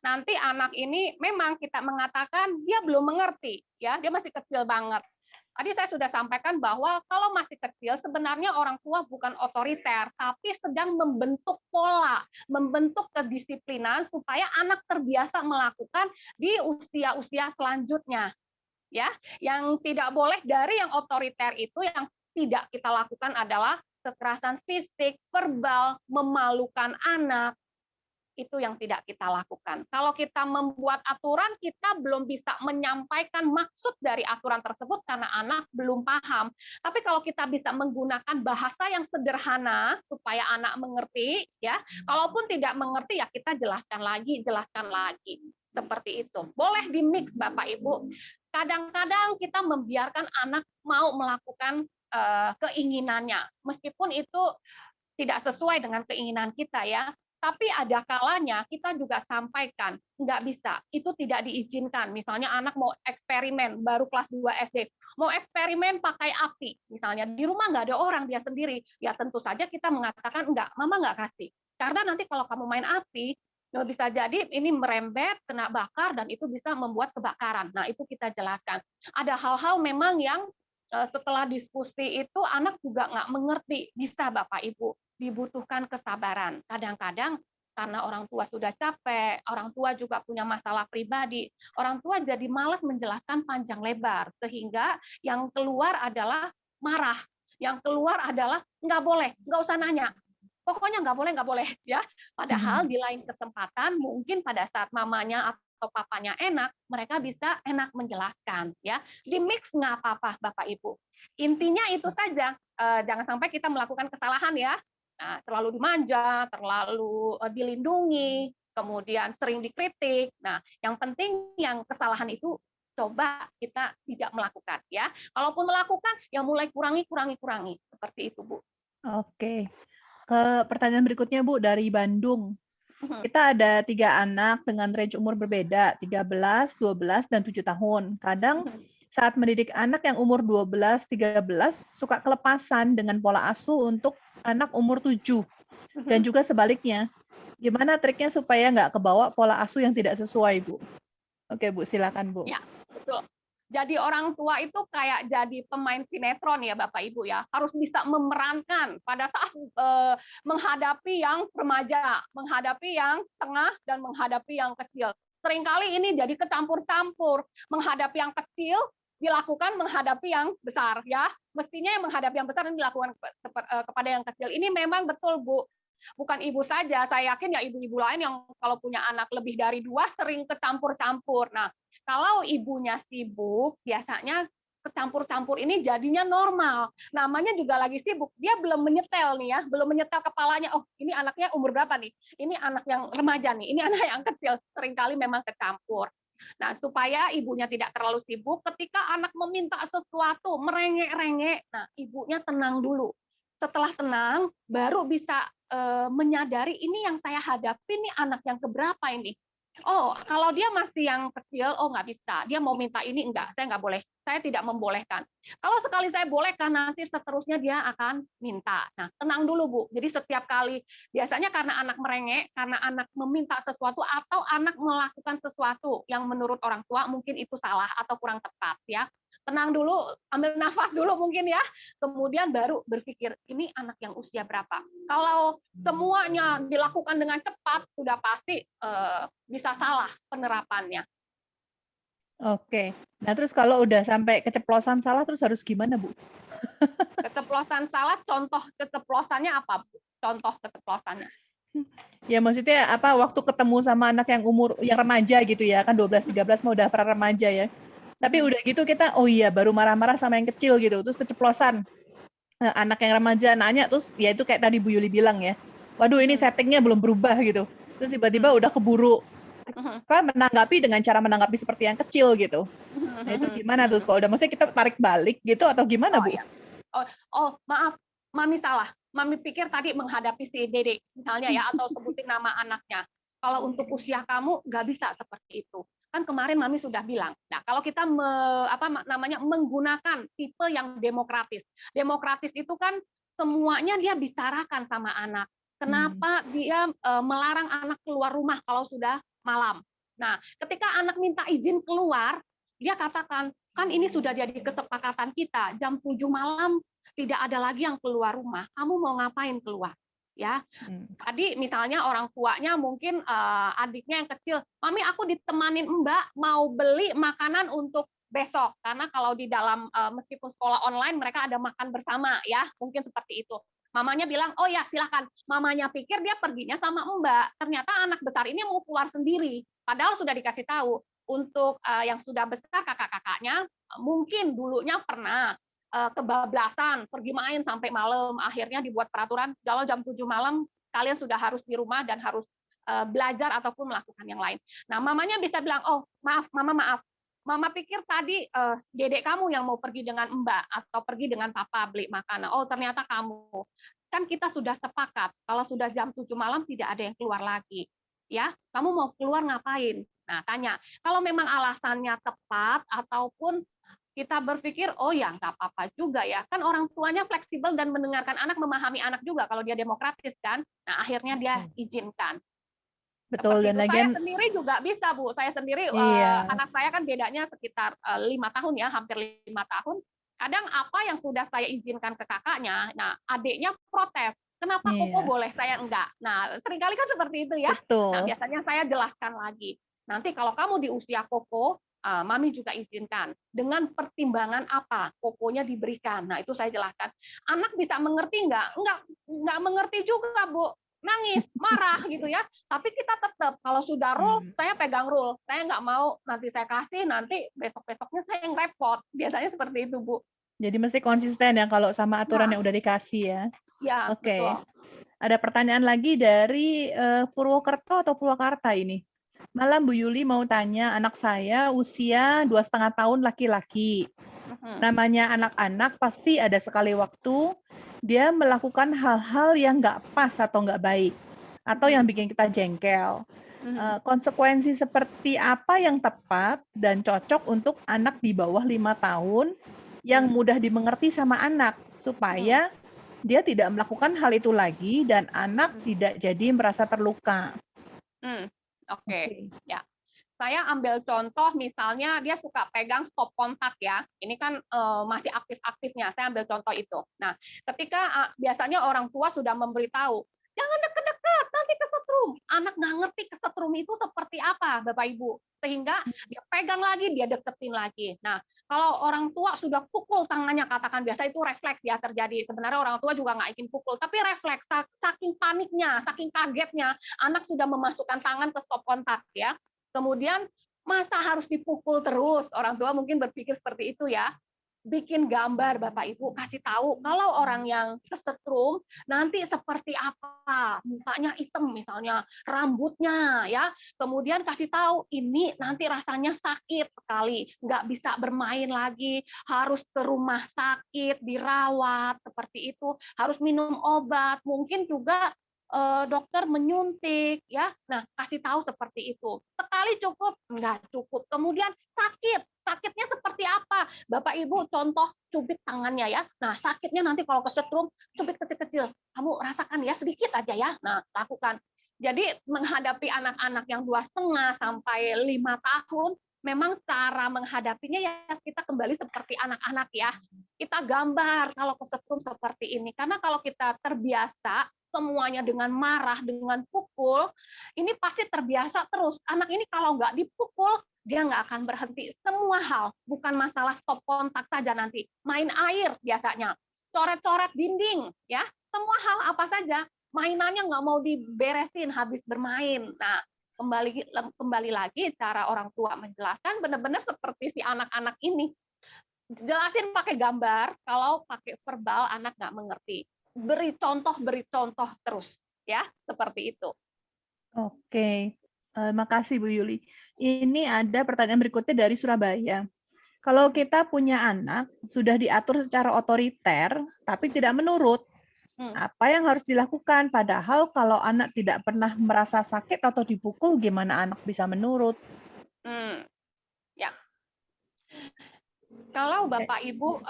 Nanti anak ini memang kita mengatakan dia belum mengerti, ya, dia masih kecil banget. Tadi saya sudah sampaikan bahwa kalau masih kecil sebenarnya orang tua bukan otoriter, tapi sedang membentuk pola, membentuk kedisiplinan supaya anak terbiasa melakukan di usia-usia selanjutnya. Ya, yang tidak boleh dari yang otoriter itu yang tidak kita lakukan adalah kekerasan fisik, verbal, memalukan anak, itu yang tidak kita lakukan. Kalau kita membuat aturan, kita belum bisa menyampaikan maksud dari aturan tersebut karena anak belum paham. Tapi kalau kita bisa menggunakan bahasa yang sederhana supaya anak mengerti, ya, kalaupun tidak mengerti ya kita jelaskan lagi. Seperti itu. Boleh di-mix Bapak Ibu. Kadang-kadang kita membiarkan anak mau melakukan keinginannya, meskipun itu tidak sesuai dengan keinginan kita ya. Tapi ada kalanya kita juga sampaikan, nggak bisa, itu tidak diizinkan. Misalnya anak mau eksperimen, baru kelas 2 SD, mau eksperimen pakai api, misalnya di rumah nggak ada orang, dia sendiri, ya tentu saja kita mengatakan enggak, mama nggak kasih. Karena nanti kalau kamu main api, bisa jadi ini merembet, kena bakar, dan itu bisa membuat kebakaran. Nah, itu kita jelaskan. Ada hal-hal memang yang setelah diskusi itu anak juga nggak mengerti, bisa Bapak Ibu, dibutuhkan kesabaran. Kadang-kadang karena orang tua sudah capek, orang tua juga punya masalah pribadi, orang tua jadi malas menjelaskan panjang lebar, sehingga yang keluar adalah marah, yang keluar adalah nggak boleh, nggak usah nanya, pokoknya nggak boleh, ya. Padahal di lain kesempatan, mungkin pada saat mamanya atau papanya enak, mereka bisa enak menjelaskan, ya. Di mix nggak apa-apa, Bapak Ibu. Intinya itu saja, jangan sampai kita melakukan kesalahan ya. Nah, terlalu dimanja, terlalu dilindungi, kemudian sering dikritik. Nah, yang penting yang kesalahan itu coba kita tidak melakukan ya. Kalaupun melakukan, ya mulai kurangi. Seperti itu, Bu. Oke. Ke pertanyaan berikutnya, Bu, dari Bandung. Kita ada 3 anak dengan range umur berbeda, 13, 12, dan 7 tahun. Kadang saat mendidik anak yang umur 12, 13, suka kelepasan dengan pola asuh untuk anak umur 7. Dan juga sebaliknya. Gimana triknya supaya nggak kebawa pola asuh yang tidak sesuai, Bu? Oke, Bu, silakan, Bu. Ya, betul. Jadi orang tua itu kayak jadi pemain sinetron ya Bapak Ibu ya, harus bisa memerankan pada saat menghadapi yang remaja, menghadapi yang tengah, dan menghadapi yang kecil. Seringkali ini jadi kecampur-campur, menghadapi yang kecil dilakukan menghadapi yang besar ya. Mestinya yang menghadapi yang besar ini dilakukan kepada yang kecil. Ini memang betul Bu. Bukan ibu saja, saya yakin ya ibu-ibu lain yang kalau punya anak lebih dari 2 sering kecampur-campur. Nah, kalau ibunya sibuk, biasanya kecampur-campur ini jadinya normal. Namanya juga lagi sibuk, dia belum menyetel nih ya, belum menyetel kepalanya, oh ini anaknya umur berapa nih? Ini anak yang remaja nih, ini anak yang kecil. Seringkali memang kecampur. Nah, supaya ibunya tidak terlalu sibuk, ketika anak meminta sesuatu, merengek-rengek, nah ibunya tenang dulu. Setelah tenang, baru bisa menyadari ini yang saya hadapi nih anak yang keberapa ini. Oh, kalau dia masih yang kecil, oh nggak bisa. Dia mau minta ini, enggak, saya nggak boleh. Saya tidak membolehkan. Kalau sekali saya bolehkan, nanti seterusnya dia akan minta. Nah, tenang dulu, Bu. Jadi setiap kali, biasanya karena anak merengek, karena anak meminta sesuatu, atau anak melakukan sesuatu yang menurut orang tua mungkin itu salah atau kurang tepat, ya. Tenang dulu, ambil nafas dulu mungkin ya, kemudian baru berpikir, ini anak yang usia berapa. Kalau semuanya dilakukan dengan cepat, sudah pasti bisa salah penerapannya. Oke. Nah, terus kalau udah sampai keceplosan salah, terus harus gimana, Bu? Keceplosan salah, contoh keceplosannya apa, Bu? Contoh keceplosannya. Ya, maksudnya apa, waktu ketemu sama anak yang umur, yang remaja gitu ya, kan 12, 13 mah udah pra remaja ya. Tapi udah gitu kita, oh iya, baru marah-marah sama yang kecil gitu, terus keceplosan. Anak yang remaja nanya, terus ya itu kayak tadi Bu Yuli bilang ya, waduh ini settingnya belum berubah gitu. Terus tiba-tiba udah keburu menanggapi dengan cara menanggapi seperti yang kecil gitu. Nah itu gimana tuh kalau udah, maksudnya kita tarik balik gitu atau gimana, Bu? Ya. Maaf, Mami salah. Mami pikir tadi menghadapi si Dede misalnya ya, atau sebutin nama anaknya. Kalau untuk usia kamu nggak bisa seperti itu. Kan kemarin Mami sudah bilang. Nah, kalau kita menggunakan tipe yang demokratis. Demokratis itu kan semuanya dia bicarakan sama anak. Kenapa dia melarang anak keluar rumah kalau sudah malam. Nah, ketika anak minta izin keluar, dia katakan, kan ini sudah jadi kesepakatan kita, jam 7 malam tidak ada lagi yang keluar rumah. Kamu mau ngapain keluar? Ya, tadi misalnya orang tuanya mungkin adiknya yang kecil, mami aku ditemanin Mbak mau beli makanan untuk besok, karena kalau di dalam meskipun sekolah online mereka ada makan bersama ya, mungkin seperti itu. Mamanya bilang, oh ya silakan. Mamanya pikir dia perginya sama Mbak, ternyata anak besar ini mau keluar sendiri, padahal sudah dikasih tahu. Untuk yang sudah besar kakak-kakaknya mungkin dulunya pernah kebablasan, pergi main sampai malam, akhirnya dibuat peraturan kalau jam 7 malam kalian sudah harus di rumah dan harus belajar ataupun melakukan yang lain. Nah, mamanya bisa bilang, oh maaf, mama maaf. Mama pikir tadi dedek kamu yang mau pergi dengan Mbak atau pergi dengan papa beli makanan. Oh, ternyata kamu. Kan kita sudah sepakat, kalau sudah jam 7 malam tidak ada yang keluar lagi. Ya, kamu mau keluar ngapain? Nah, tanya. Kalau memang alasannya tepat ataupun kita berpikir, oh ya nggak apa-apa juga ya. Kan orang tuanya fleksibel dan mendengarkan anak, memahami anak juga kalau dia demokratis kan. Nah, akhirnya dia izinkan. Betul, dan saya sendiri juga bisa, Bu. Saya sendiri, anak saya kan bedanya sekitar 5 tahun ya, hampir 5 tahun. Kadang apa yang sudah saya izinkan ke kakaknya, nah adiknya protes. Kenapa koko boleh, saya enggak? Nah, seringkali kan seperti itu ya. Betul. Nah, biasanya saya jelaskan lagi. Nanti kalau kamu di usia koko, mami juga izinkan. Dengan pertimbangan apa kokonya diberikan. Nah, itu saya jelaskan. Anak bisa mengerti enggak? Enggak mengerti juga, Bu. Nangis, marah gitu ya. Tapi kita tetap kalau sudah rule, saya pegang rule. Saya nggak mau nanti saya kasih, nanti besok-besoknya saya yang repot. Biasanya seperti itu, Bu. Jadi mesti konsisten ya kalau sama aturan yang udah dikasih ya. Ya, Oke. betul. Ada pertanyaan lagi dari Purwokerto atau Purwakarta ini. Malam Bu Yuli mau tanya, anak saya usia 2,5 tahun laki-laki. Namanya anak-anak pasti ada sekali waktu dia melakukan hal-hal yang nggak pas atau nggak baik, atau yang bikin kita jengkel. Konsekuensi seperti apa yang tepat dan cocok untuk anak di bawah 5 tahun yang mudah dimengerti sama anak, supaya dia tidak melakukan hal itu lagi dan anak tidak jadi merasa terluka. Oke. Ya. Saya ambil contoh misalnya dia suka pegang stop kontak ya. Ini kan masih aktif-aktifnya. Saya ambil contoh itu. Nah, ketika biasanya orang tua sudah memberitahu, jangan deket-deket, nanti kesetrum. Anak nggak ngerti kesetrum itu seperti apa, Bapak Ibu. Sehingga dia pegang lagi, dia deketin lagi. Nah, kalau orang tua sudah pukul tangannya, katakan biasa itu refleks ya terjadi. Sebenarnya orang tua juga nggak ingin pukul, tapi refleks, saking paniknya, saking kagetnya, anak sudah memasukkan tangan ke stop kontak ya. Kemudian masa harus dipukul terus? Orang tua mungkin berpikir seperti itu ya. Bikin gambar Bapak Ibu, kasih tahu kalau orang yang kesetrum nanti seperti apa, mukanya hitam misalnya, rambutnya ya. Kemudian kasih tahu ini nanti rasanya sakit sekali, nggak bisa bermain lagi, harus ke rumah sakit, dirawat seperti itu, harus minum obat, mungkin juga dokter menyuntik ya. Nah, kasih tahu seperti itu. Sekali cukup? Enggak cukup. Kemudian sakitnya seperti apa? Bapak Ibu contoh cubit tangannya ya. Nah, sakitnya nanti kalau kesetrum, cubit kecil-kecil. Kamu rasakan ya sedikit aja ya. Nah, lakukan. Jadi menghadapi anak-anak yang 2,5 sampai 5 tahun, memang cara menghadapinya ya kita kembali seperti anak-anak ya. Kita gambar kalau kesetrum seperti ini. Karena kalau kita terbiasa semuanya dengan marah, dengan pukul, ini pasti terbiasa terus. Anak ini kalau nggak dipukul, dia nggak akan berhenti. Semua hal, bukan masalah stop kontak saja nanti. Main air biasanya, coret-coret dinding, ya, semua hal apa saja, mainannya nggak mau diberesin habis bermain. Nah, kembali lagi cara orang tua menjelaskan benar-benar seperti si anak-anak ini. Jelasin pakai gambar, kalau pakai verbal anak nggak mengerti. Beri contoh terus ya, seperti itu. Oke, makasih Bu Yuli. Ini ada pertanyaan berikutnya dari Surabaya. Kalau kita punya anak sudah diatur secara otoriter tapi tidak menurut, apa yang harus dilakukan? Padahal kalau anak tidak pernah merasa sakit atau dipukul, gimana anak bisa menurut? Ya. Kalau Bapak Ibu,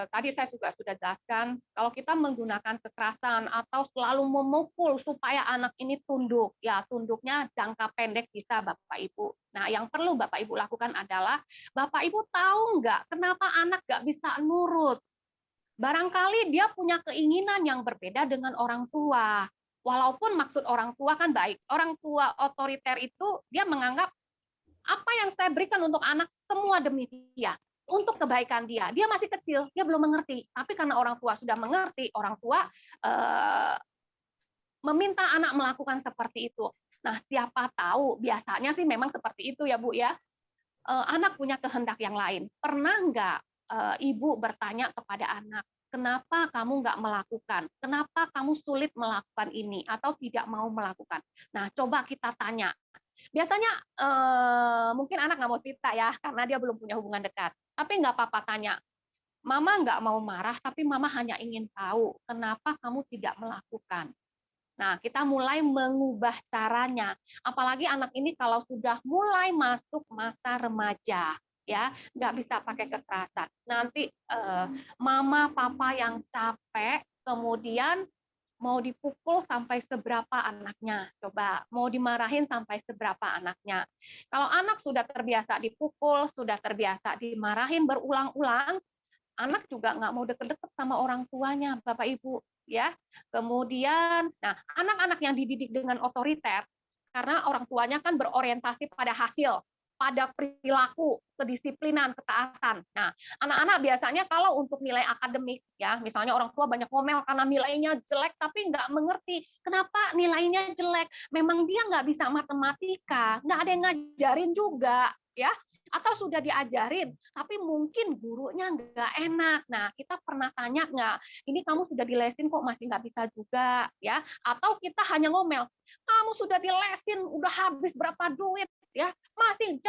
tadi saya juga sudah jelaskan, kalau kita menggunakan kekerasan atau selalu memukul supaya anak ini tunduk, ya tunduknya jangka pendek bisa Bapak Ibu. Nah, yang perlu Bapak Ibu lakukan adalah, Bapak Ibu tahu nggak kenapa anak nggak bisa nurut? Barangkali dia punya keinginan yang berbeda dengan orang tua. Walaupun maksud orang tua kan baik. Orang tua otoriter itu dia menganggap apa yang saya berikan untuk anak semua demi dia, untuk kebaikan dia. Dia masih kecil, dia belum mengerti. Tapi karena orang tua sudah mengerti, orang tua meminta anak melakukan seperti itu. Nah, siapa tahu biasanya sih memang seperti itu ya Bu ya. Anak punya kehendak yang lain. Pernah nggak ibu bertanya kepada anak, kenapa kamu nggak melakukan? Kenapa kamu sulit melakukan ini atau tidak mau melakukan? Nah, coba kita tanya. Biasanya mungkin anak nggak mau cerita ya, karena dia belum punya hubungan dekat. Tapi nggak apa-apa tanya. Mama nggak mau marah, tapi mama hanya ingin tahu kenapa kamu tidak melakukan. Nah, kita mulai mengubah caranya. Apalagi anak ini kalau sudah mulai masuk masa remaja, ya nggak bisa pakai kekerasan. Nanti mama, papa yang capek, kemudian mau dipukul sampai seberapa anaknya. Coba, mau dimarahin sampai seberapa anaknya. Kalau anak sudah terbiasa dipukul, sudah terbiasa dimarahin berulang-ulang, anak juga nggak mau deket-deket sama orang tuanya, Bapak Ibu. Ya, kemudian, nah anak-anak yang dididik dengan otoriter, karena orang tuanya kan berorientasi pada hasil, pada perilaku, kedisiplinan, ketaatan. Nah, anak-anak biasanya kalau untuk nilai akademik, ya, misalnya orang tua banyak ngomel karena nilainya jelek, tapi nggak mengerti kenapa nilainya jelek. Memang dia nggak bisa matematika, nggak ada yang ngajarin juga, ya. Atau sudah diajarin, tapi mungkin gurunya nggak enak. Nah, kita pernah tanya nggak, ini kamu sudah dilesin kok masih nggak bisa juga, ya? Atau kita hanya ngomel, kamu sudah dilesin, udah habis berapa duit, ya? Masih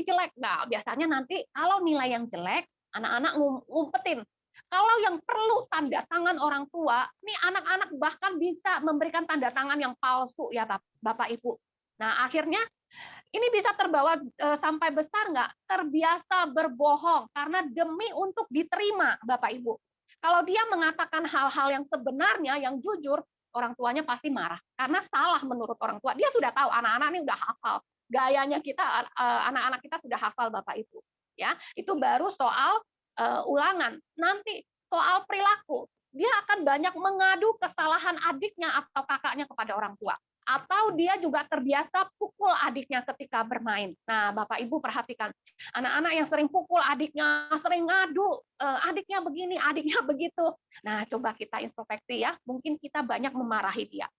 jelek. Nah, biasanya nanti kalau nilai yang jelek, anak-anak ngumpetin. Kalau yang perlu tanda tangan orang tua, nih anak-anak bahkan bisa memberikan tanda tangan yang palsu ya Bapak Ibu. Nah, akhirnya ini bisa terbawa sampai besar nggak? Terbiasa berbohong karena demi untuk diterima, Bapak Ibu. Kalau dia mengatakan hal-hal yang sebenarnya, yang jujur, orang tuanya pasti marah karena salah menurut orang tua. Dia sudah tahu anak-anak ini udah hafal. Gayanya kita, anak-anak kita sudah hafal, Bapak Ibu. Ya, itu baru soal ulangan. Nanti soal perilaku, dia akan banyak mengadu kesalahan adiknya atau kakaknya kepada orang tua. Atau dia juga terbiasa pukul adiknya ketika bermain. Nah, Bapak Ibu perhatikan, anak-anak yang sering pukul adiknya, sering ngadu, adiknya begini, adiknya begitu. Nah, coba kita introspeksi ya, mungkin kita banyak memarahi dia.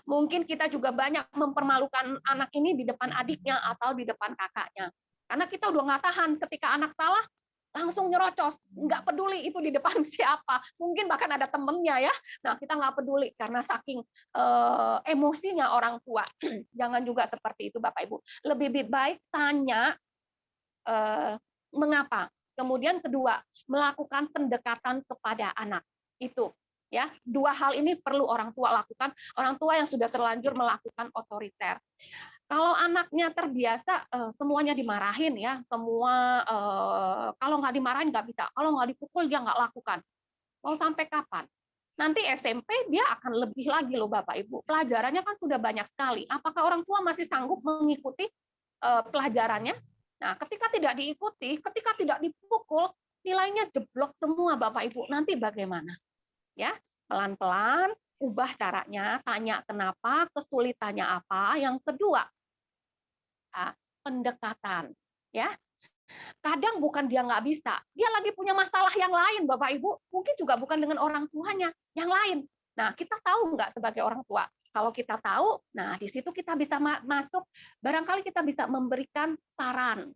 Mungkin kita juga banyak mempermalukan anak ini di depan adiknya atau di depan kakaknya. Karena kita udah nggak tahan ketika anak salah, langsung nyerocos, nggak peduli itu di depan siapa, mungkin bahkan ada temennya ya. Nah, kita nggak peduli karena saking emosinya orang tua. Jangan juga seperti itu Bapak Ibu. Lebih baik tanya mengapa. Kemudian kedua, melakukan pendekatan kepada anak. Itu ya, dua hal ini perlu orang tua lakukan. Orang tua yang sudah terlanjur melakukan otoriter. Kalau anaknya terbiasa semuanya dimarahin ya, semua kalau nggak dimarahin nggak bisa, kalau nggak dipukul dia nggak lakukan. Mau sampai kapan? Nanti SMP dia akan lebih lagi loh Bapak Ibu. Pelajarannya kan sudah banyak sekali. Apakah orang tua masih sanggup mengikuti pelajarannya? Nah, ketika tidak diikuti, ketika tidak dipukul, nilainya jeblok semua Bapak Ibu. Nanti bagaimana? Ya, pelan-pelan ubah caranya, tanya kenapa, kesulitannya apa. Yang kedua, pendekatan, ya. Kadang bukan dia nggak bisa, dia lagi punya masalah yang lain, Bapak Ibu. Mungkin juga bukan dengan orang tuanya, yang lain. Nah, kita tahu nggak sebagai orang tua? Kalau kita tahu, nah di situ kita bisa masuk. Barangkali kita bisa memberikan saran.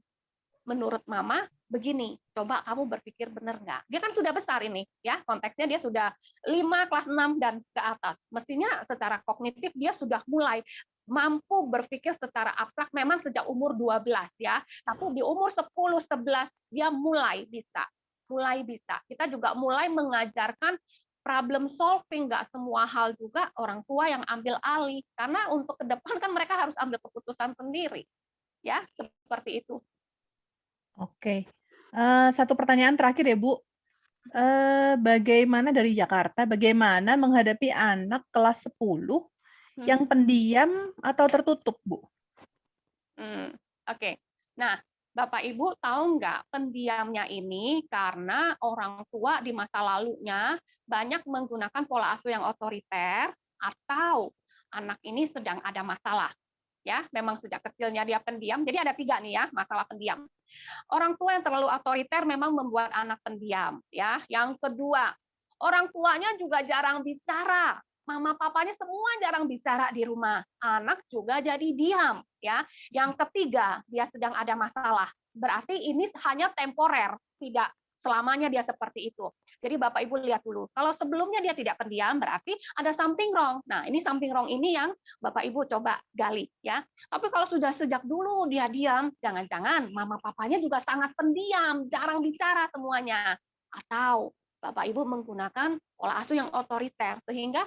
Menurut Mama, begini, coba kamu berpikir benar nggak? Dia kan sudah besar ini, ya konteksnya dia sudah 5, kelas 6 dan ke atas. Mestinya secara kognitif dia sudah mulai mampu berpikir secara abstrak memang sejak umur 12 ya. Tapi di umur 10, 11 dia mulai bisa. Kita juga mulai mengajarkan problem solving, nggak semua hal juga orang tua yang ambil alih. Karena untuk ke depan kan mereka harus ambil keputusan sendiri. Ya, seperti itu. Oke. Satu pertanyaan terakhir ya, Bu. Bagaimana dari Jakarta, bagaimana menghadapi anak kelas 10 yang pendiam atau tertutup, Bu? Oke. Nah, Bapak Ibu tahu nggak pendiamnya ini karena orang tua di masa lalunya banyak menggunakan pola asuh yang otoriter atau anak ini sedang ada masalah. Ya, memang sejak kecilnya dia pendiam. Jadi ada 3 nih ya, masalah pendiam. Orang tua yang terlalu otoriter memang membuat anak pendiam, ya. Yang kedua, orang tuanya juga jarang bicara. Mama papanya semua jarang bicara di rumah. Anak juga jadi diam, ya. Yang ketiga, dia sedang ada masalah. Berarti ini hanya temporer, tidak selamanya dia seperti itu. Jadi Bapak Ibu lihat dulu. Kalau sebelumnya dia tidak pendiam, berarti ada something wrong. Nah, ini something wrong ini yang Bapak Ibu coba gali, ya. Tapi kalau sudah sejak dulu dia diam, jangan-jangan mama papanya juga sangat pendiam, jarang bicara semuanya. Atau Bapak Ibu menggunakan pola asuh yang otoriter, sehingga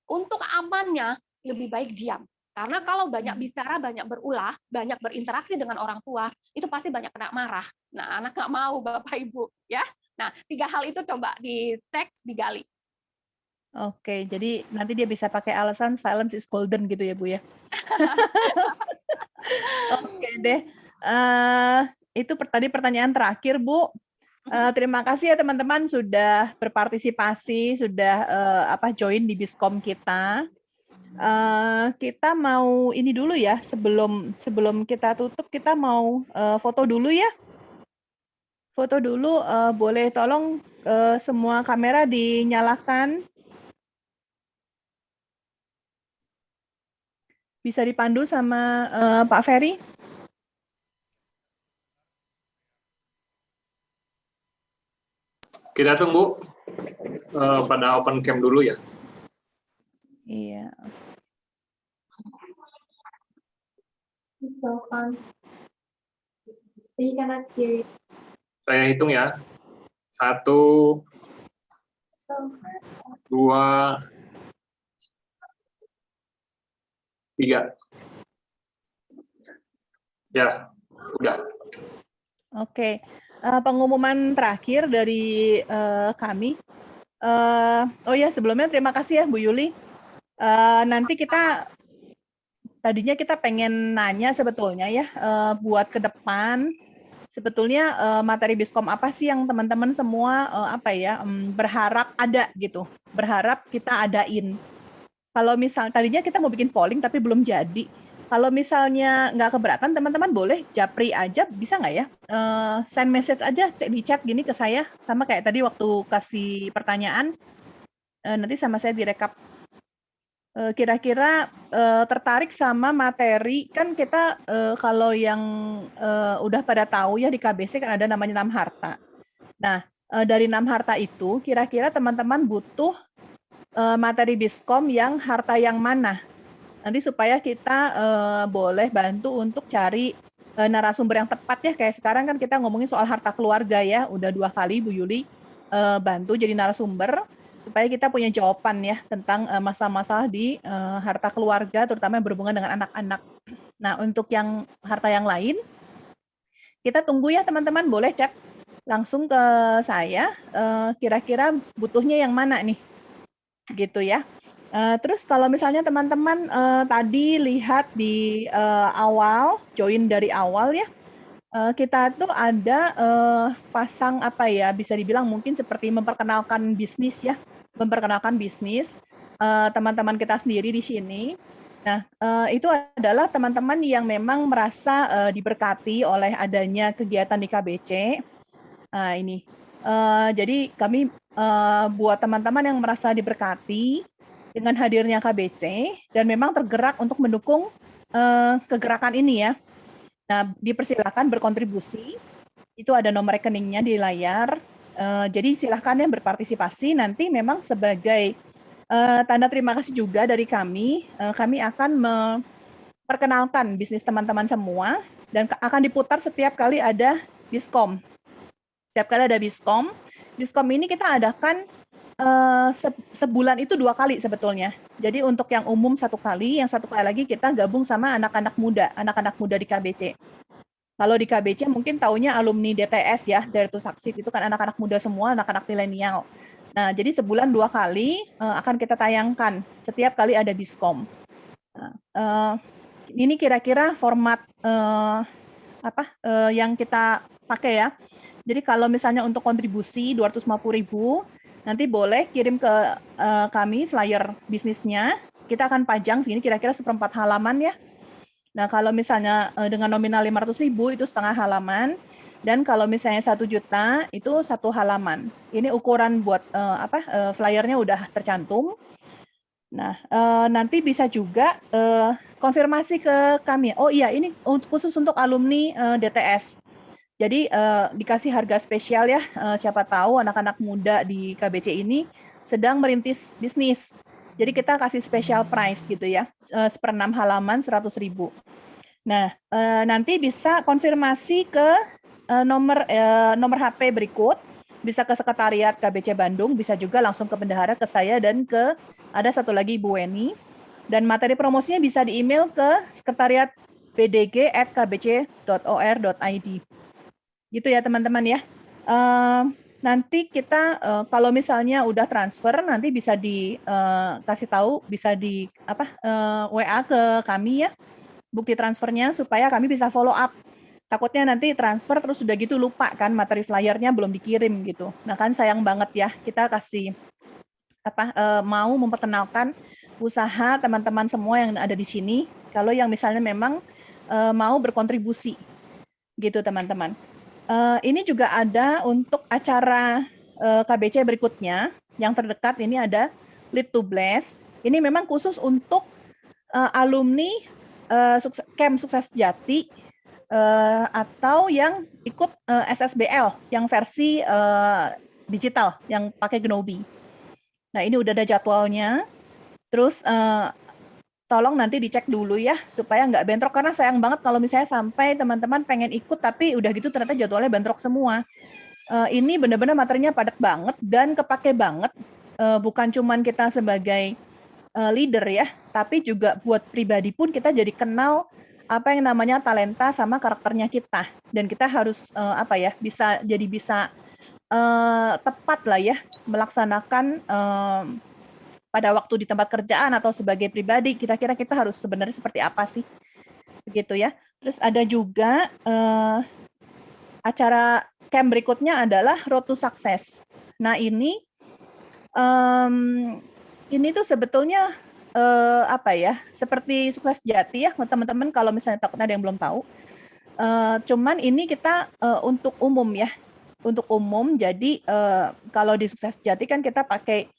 untuk amannya lebih baik diam. Karena kalau banyak bicara, banyak berulah, banyak berinteraksi dengan orang tua, itu pasti banyak kena marah. Nah, anak nggak mau Bapak Ibu, ya. Nah, 3 hal itu coba dicek, digali. Oke, jadi nanti dia bisa pakai alasan silence is golden gitu ya, Bu ya? Oke deh, itu tadi pertanyaan terakhir, Bu. Terima kasih ya teman-teman sudah berpartisipasi, sudah join di Biskom kita. Kita mau ini dulu ya, sebelum kita tutup kita mau foto dulu ya. Foto dulu, boleh tolong semua kamera dinyalakan. Bisa dipandu sama Pak Ferry. Kita tunggu pada open cam dulu ya. Iya. Saya hitung ya. 1, 2, 3. Ya, udah. Oke. Pengumuman terakhir dari kami. Oh ya, sebelumnya terima kasih ya Bu Yuli. Nanti tadinya kita pengen nanya sebetulnya ya, buat ke depan, sebetulnya materi Biskom apa sih yang teman-teman semua berharap ada gitu, berharap kita adain. Kalau misal tadinya kita mau bikin polling tapi belum jadi. Kalau misalnya nggak keberatan, teman-teman boleh japri aja, bisa nggak ya? Send message aja di chat gini ke saya, sama kayak tadi waktu kasih pertanyaan, nanti sama saya direkap. Kira-kira tertarik sama materi, kan kita kalau yang udah pada tahu ya di KBC kan ada namanya 6 harta. Nah, dari 6 harta itu kira-kira teman-teman butuh materi Biskom yang harta yang mana? Nanti supaya kita boleh bantu untuk cari narasumber yang tepat ya, kayak sekarang kan kita ngomongin soal harta keluarga ya, udah 2 kali Bu Yuli bantu jadi narasumber, supaya kita punya jawaban ya tentang masalah-masalah di harta keluarga, terutama yang berhubungan dengan anak-anak. Nah, untuk yang harta yang lain, kita tunggu ya teman-teman, boleh chat langsung ke saya, kira-kira butuhnya yang mana nih, gitu ya. Terus kalau misalnya teman-teman tadi lihat di awal, join dari awal ya, kita tuh ada pasang bisa dibilang mungkin seperti memperkenalkan bisnis ya, memperkenalkan bisnis teman-teman kita sendiri di sini. Nah, itu adalah teman-teman yang memang merasa diberkati oleh adanya kegiatan di KBC. Nah, ini. Jadi kami buat teman-teman yang merasa diberkati dengan hadirnya KBC dan memang tergerak untuk mendukung kegerakan ini ya. Nah, dipersilakan berkontribusi. Itu ada nomor rekeningnya di layar. Jadi silahkan ya berpartisipasi. Nanti memang sebagai tanda terima kasih juga dari kami, kami akan memperkenalkan bisnis teman-teman semua dan akan diputar setiap kali ada Biskom. Setiap kali ada Biskom. Biskom ini kita adakan sebulan itu 2 kali sebetulnya. Jadi untuk yang umum 1 kali, yang 1 kali lagi kita gabung sama anak-anak muda di KBC. Kalau di KBC mungkin taunya alumni DTS ya, Dare to Succeed, itu kan anak-anak muda semua, anak-anak milenial. Nah, jadi sebulan 2 kali akan kita tayangkan, setiap kali ada Biskom. Nah, ini kira-kira format yang kita pakai ya. Jadi kalau misalnya untuk kontribusi 250.000, nanti boleh kirim ke kami flyer bisnisnya, kita akan pajang segini kira-kira 1/4 halaman ya. Nah, kalau misalnya dengan nominal 500.000 itu setengah halaman, dan kalau misalnya 1 juta itu 1 halaman. Ini ukuran buat flyernya udah tercantum. Nah, nanti bisa juga konfirmasi ke kami. Oh iya, ini khusus untuk alumni DTS. Jadi dikasih harga spesial ya. Siapa tahu anak-anak muda di KBC ini sedang merintis bisnis. Jadi kita kasih special price gitu ya, 1/6 halaman 100.000. Nah, nanti bisa konfirmasi ke nomor HP berikut, bisa ke sekretariat KBC Bandung, bisa juga langsung ke bendahara, ke saya, dan ke ada satu lagi Bu Weni. Dan materi promosinya bisa di email ke sekretariat bdg@kbc.or.id. Gitu ya teman-teman ya. Nanti kita kalau misalnya udah transfer nanti bisa dikasih tahu, bisa di WA ke kami ya, bukti transfernya supaya kami bisa follow up. Takutnya nanti transfer terus udah gitu lupa kan materi flyernya belum dikirim gitu. Nah kan sayang banget ya, kita kasih mau memperkenalkan usaha teman-teman semua yang ada di sini. Kalau yang misalnya memang mau berkontribusi gitu teman-teman. Ini juga ada untuk acara KBC berikutnya yang terdekat, ini ada Lead to Bless. Ini memang khusus untuk alumni Camp Sukses Jati atau yang ikut SSBL yang versi digital yang pakai Gnobi. Nah ini udah ada jadwalnya. Terus tolong nanti dicek dulu ya supaya nggak bentrok, karena sayang banget kalau misalnya sampai teman-teman pengen ikut tapi udah gitu ternyata jadwalnya bentrok semua. Ini benar-benar materinya padat banget dan kepake banget, bukan cuman kita sebagai leader ya, tapi juga buat pribadi pun kita jadi kenal apa yang namanya talenta sama karakternya kita, dan kita harus bisa tepat lah ya melaksanakan pada waktu di tempat kerjaan atau sebagai pribadi, kira-kira kita harus sebenarnya seperti apa sih, begitu ya. Terus ada juga acara camp berikutnya adalah Road to Success. Nah ini tuh sebetulnya seperti Sukses Jati ya teman-teman, kalau misalnya takutnya ada yang belum tahu. Cuman ini kita untuk umum ya, untuk umum. Jadi kalau di Sukses Jati kan kita pakai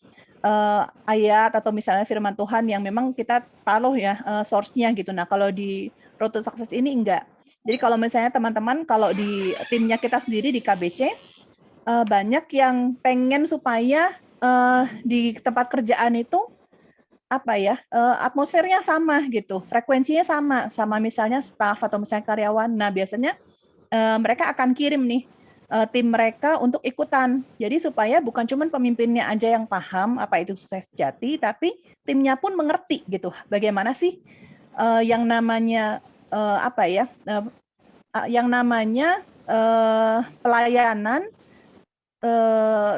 ayat atau misalnya firman Tuhan yang memang kita taruh ya source-nya gitu. Nah kalau di Road to Success ini enggak. Jadi kalau misalnya teman-teman kalau di timnya kita sendiri di KBC banyak yang pengen supaya di tempat kerjaan itu atmosfernya sama gitu, frekuensinya sama misalnya staff atau misalnya karyawan. Nah biasanya mereka akan kirim nih tim mereka untuk ikutan. Jadi supaya bukan cuma pemimpinnya aja yang paham apa itu Sukses Jati, tapi timnya pun mengerti gitu. Bagaimana sih yang namanya yang namanya pelayanan,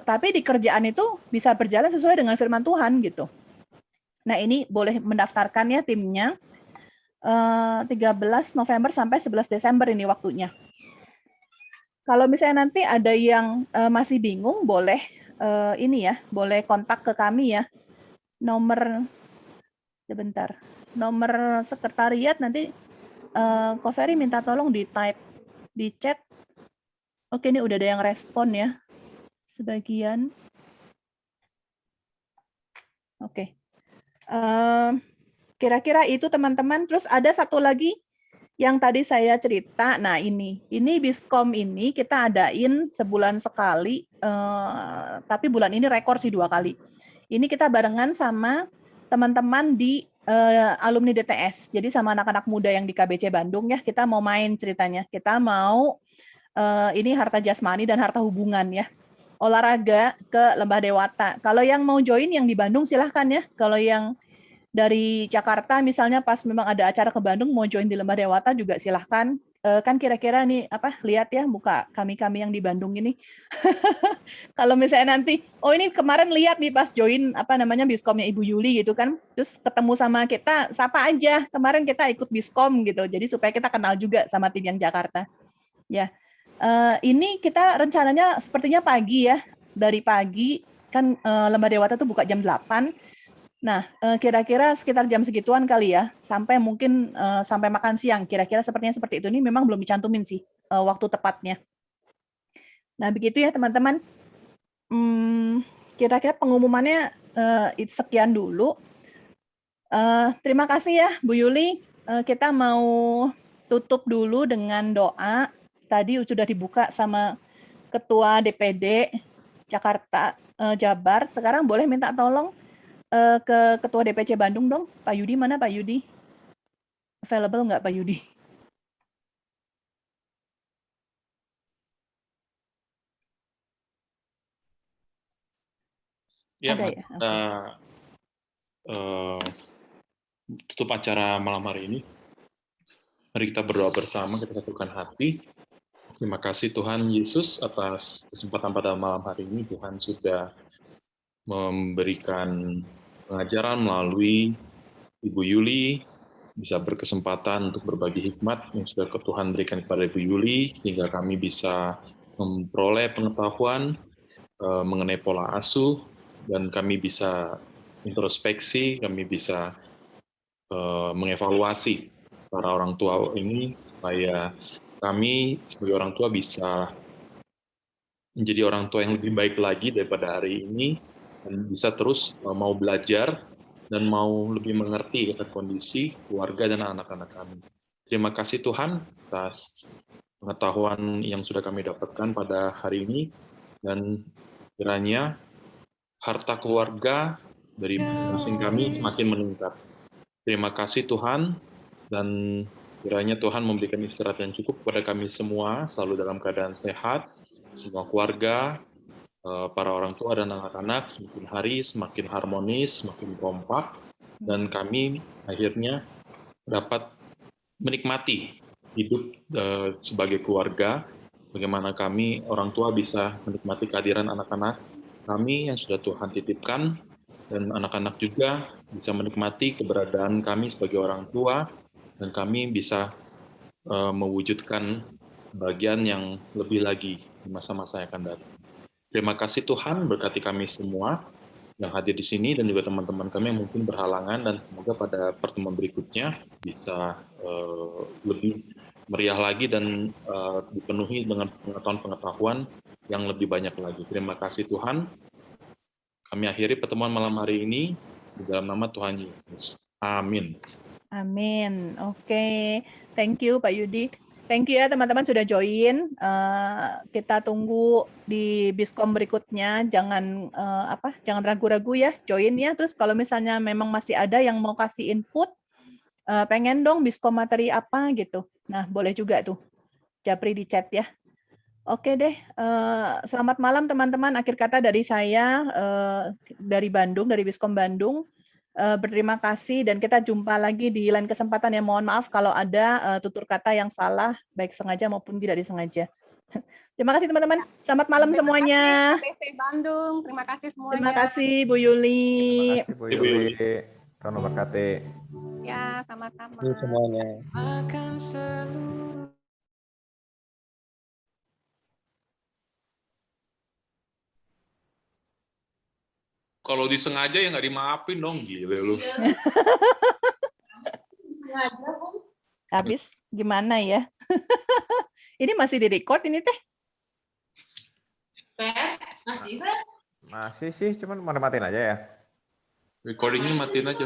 tapi di kerjaan itu bisa berjalan sesuai dengan firman Tuhan gitu. Nah ini boleh mendaftarkan ya timnya. 13 November sampai 11 Desember ini waktunya. Kalau misalnya nanti ada yang masih bingung, boleh boleh kontak ke kami ya. Nomor sekretariat nanti Ko Ferry minta tolong di type di chat. Oke, ini udah ada yang respon ya, sebagian. Oke. Kira-kira itu teman-teman. Terus ada satu lagi yang tadi saya cerita. Nah ini Biskom ini kita adain sebulan sekali, tapi bulan ini rekor sih 2 kali. Ini kita barengan sama teman-teman di alumni DTS. Jadi sama anak-anak muda yang di KBC Bandung ya, kita mau main ceritanya. Kita mau ini harta jasmani dan harta hubungan ya. Olahraga ke Lembah Dewata. Kalau yang mau join yang di Bandung silahkan ya. Kalau yang dari Jakarta misalnya pas memang ada acara ke Bandung mau join di Lembah Dewata juga silahkan. kan kira-kira nih lihat ya muka kami yang di Bandung ini. Kalau misalnya nanti, oh ini kemarin lihat nih pas join Biskomnya Ibu Yuli gitu kan, terus ketemu sama kita, sapa aja. Kemarin kita ikut Biskom gitu, jadi supaya kita kenal juga sama tim yang Jakarta. Ya, ini kita rencananya sepertinya pagi ya, dari pagi kan Lembah Dewata tuh buka jam 8. Nah, kira-kira sekitar jam segituan kali ya, sampai mungkin sampai makan siang. Kira-kira sepertinya seperti itu. Ini memang belum dicantumin sih waktu tepatnya. Nah, begitu ya teman-teman. Kira-kira pengumumannya sekian dulu. Terima kasih ya Bu Yuli. Kita mau tutup dulu dengan doa. Tadi sudah dibuka sama Ketua DPD Jakarta Jabar. Sekarang boleh minta tolong ke Ketua DPC Bandung dong. Pak Yudi mana Pak Yudi? Available nggak Pak Yudi? Ya, Ada ya? kita tutup acara malam hari ini. Mari kita berdoa bersama, kita satukan hati. Terima kasih Tuhan Yesus atas kesempatan pada malam hari ini. Tuhan sudah memberikan pengajaran melalui Ibu Yuli, bisa berkesempatan untuk berbagi hikmat yang sudah Tuhan berikan kepada Ibu Yuli, sehingga kami bisa memperoleh pengetahuan mengenai pola asuh, dan kami bisa introspeksi, kami bisa mengevaluasi para orang tua ini, supaya kami sebagai orang tua bisa menjadi orang tua yang lebih baik lagi daripada hari ini, dan bisa terus mau belajar dan mau lebih mengerti akan kondisi keluarga dan anak-anak kami. Terima kasih Tuhan atas pengetahuan yang sudah kami dapatkan pada hari ini, dan kiranya harta keluarga dari masing-masing kami semakin meningkat. Terima kasih Tuhan, dan kiranya Tuhan memberikan istirahat yang cukup kepada kami semua, selalu dalam keadaan sehat, semua keluarga, para orang tua dan anak-anak semakin hari semakin harmonis, semakin kompak, dan kami akhirnya dapat menikmati hidup sebagai keluarga, bagaimana kami orang tua bisa menikmati kehadiran anak-anak kami yang sudah Tuhan titipkan, dan anak-anak juga bisa menikmati keberadaan kami sebagai orang tua, dan kami bisa mewujudkan bagian yang lebih lagi di masa-masa yang akan datang. Terima kasih Tuhan, berkati kami semua yang hadir di sini dan juga teman-teman kami yang mungkin berhalangan, dan semoga pada pertemuan berikutnya bisa lebih meriah lagi dan dipenuhi dengan pengetahuan-pengetahuan yang lebih banyak lagi. Terima kasih Tuhan. Kami akhiri pertemuan malam hari ini di dalam nama Tuhan Yesus. Amin. Amin. Oke. Thank you Pak Yudi. Thank you ya teman-teman sudah join. Kita tunggu di Biskom berikutnya. Jangan jangan ragu-ragu ya, join ya. Terus kalau misalnya memang masih ada yang mau kasih input, pengen dong Biskom materi apa gitu. Nah, boleh juga tuh. Japri di chat ya. Oke deh. Selamat malam teman-teman. Akhir kata dari saya dari Bandung, dari Biskom Bandung. Berterima kasih, dan kita jumpa lagi di lain kesempatan ya. Mohon maaf kalau ada tutur kata yang salah, baik sengaja maupun tidak disengaja. Terima kasih teman-teman. Selamat malam semuanya. Terima kasih KBC Bandung. Terima kasih semuanya. Terima kasih Bu Yuli. Terima kasih Bu Yuli. Tuhan memberkati. Ya, sama-sama. Semuanya. Kalau disengaja ya nggak dimaafin dong, gila lu. Habis gimana ya? Ini masih di-record ini teh? Masih, Masih sih, cuman mau matiin aja ya. Recordingnya matiin aja.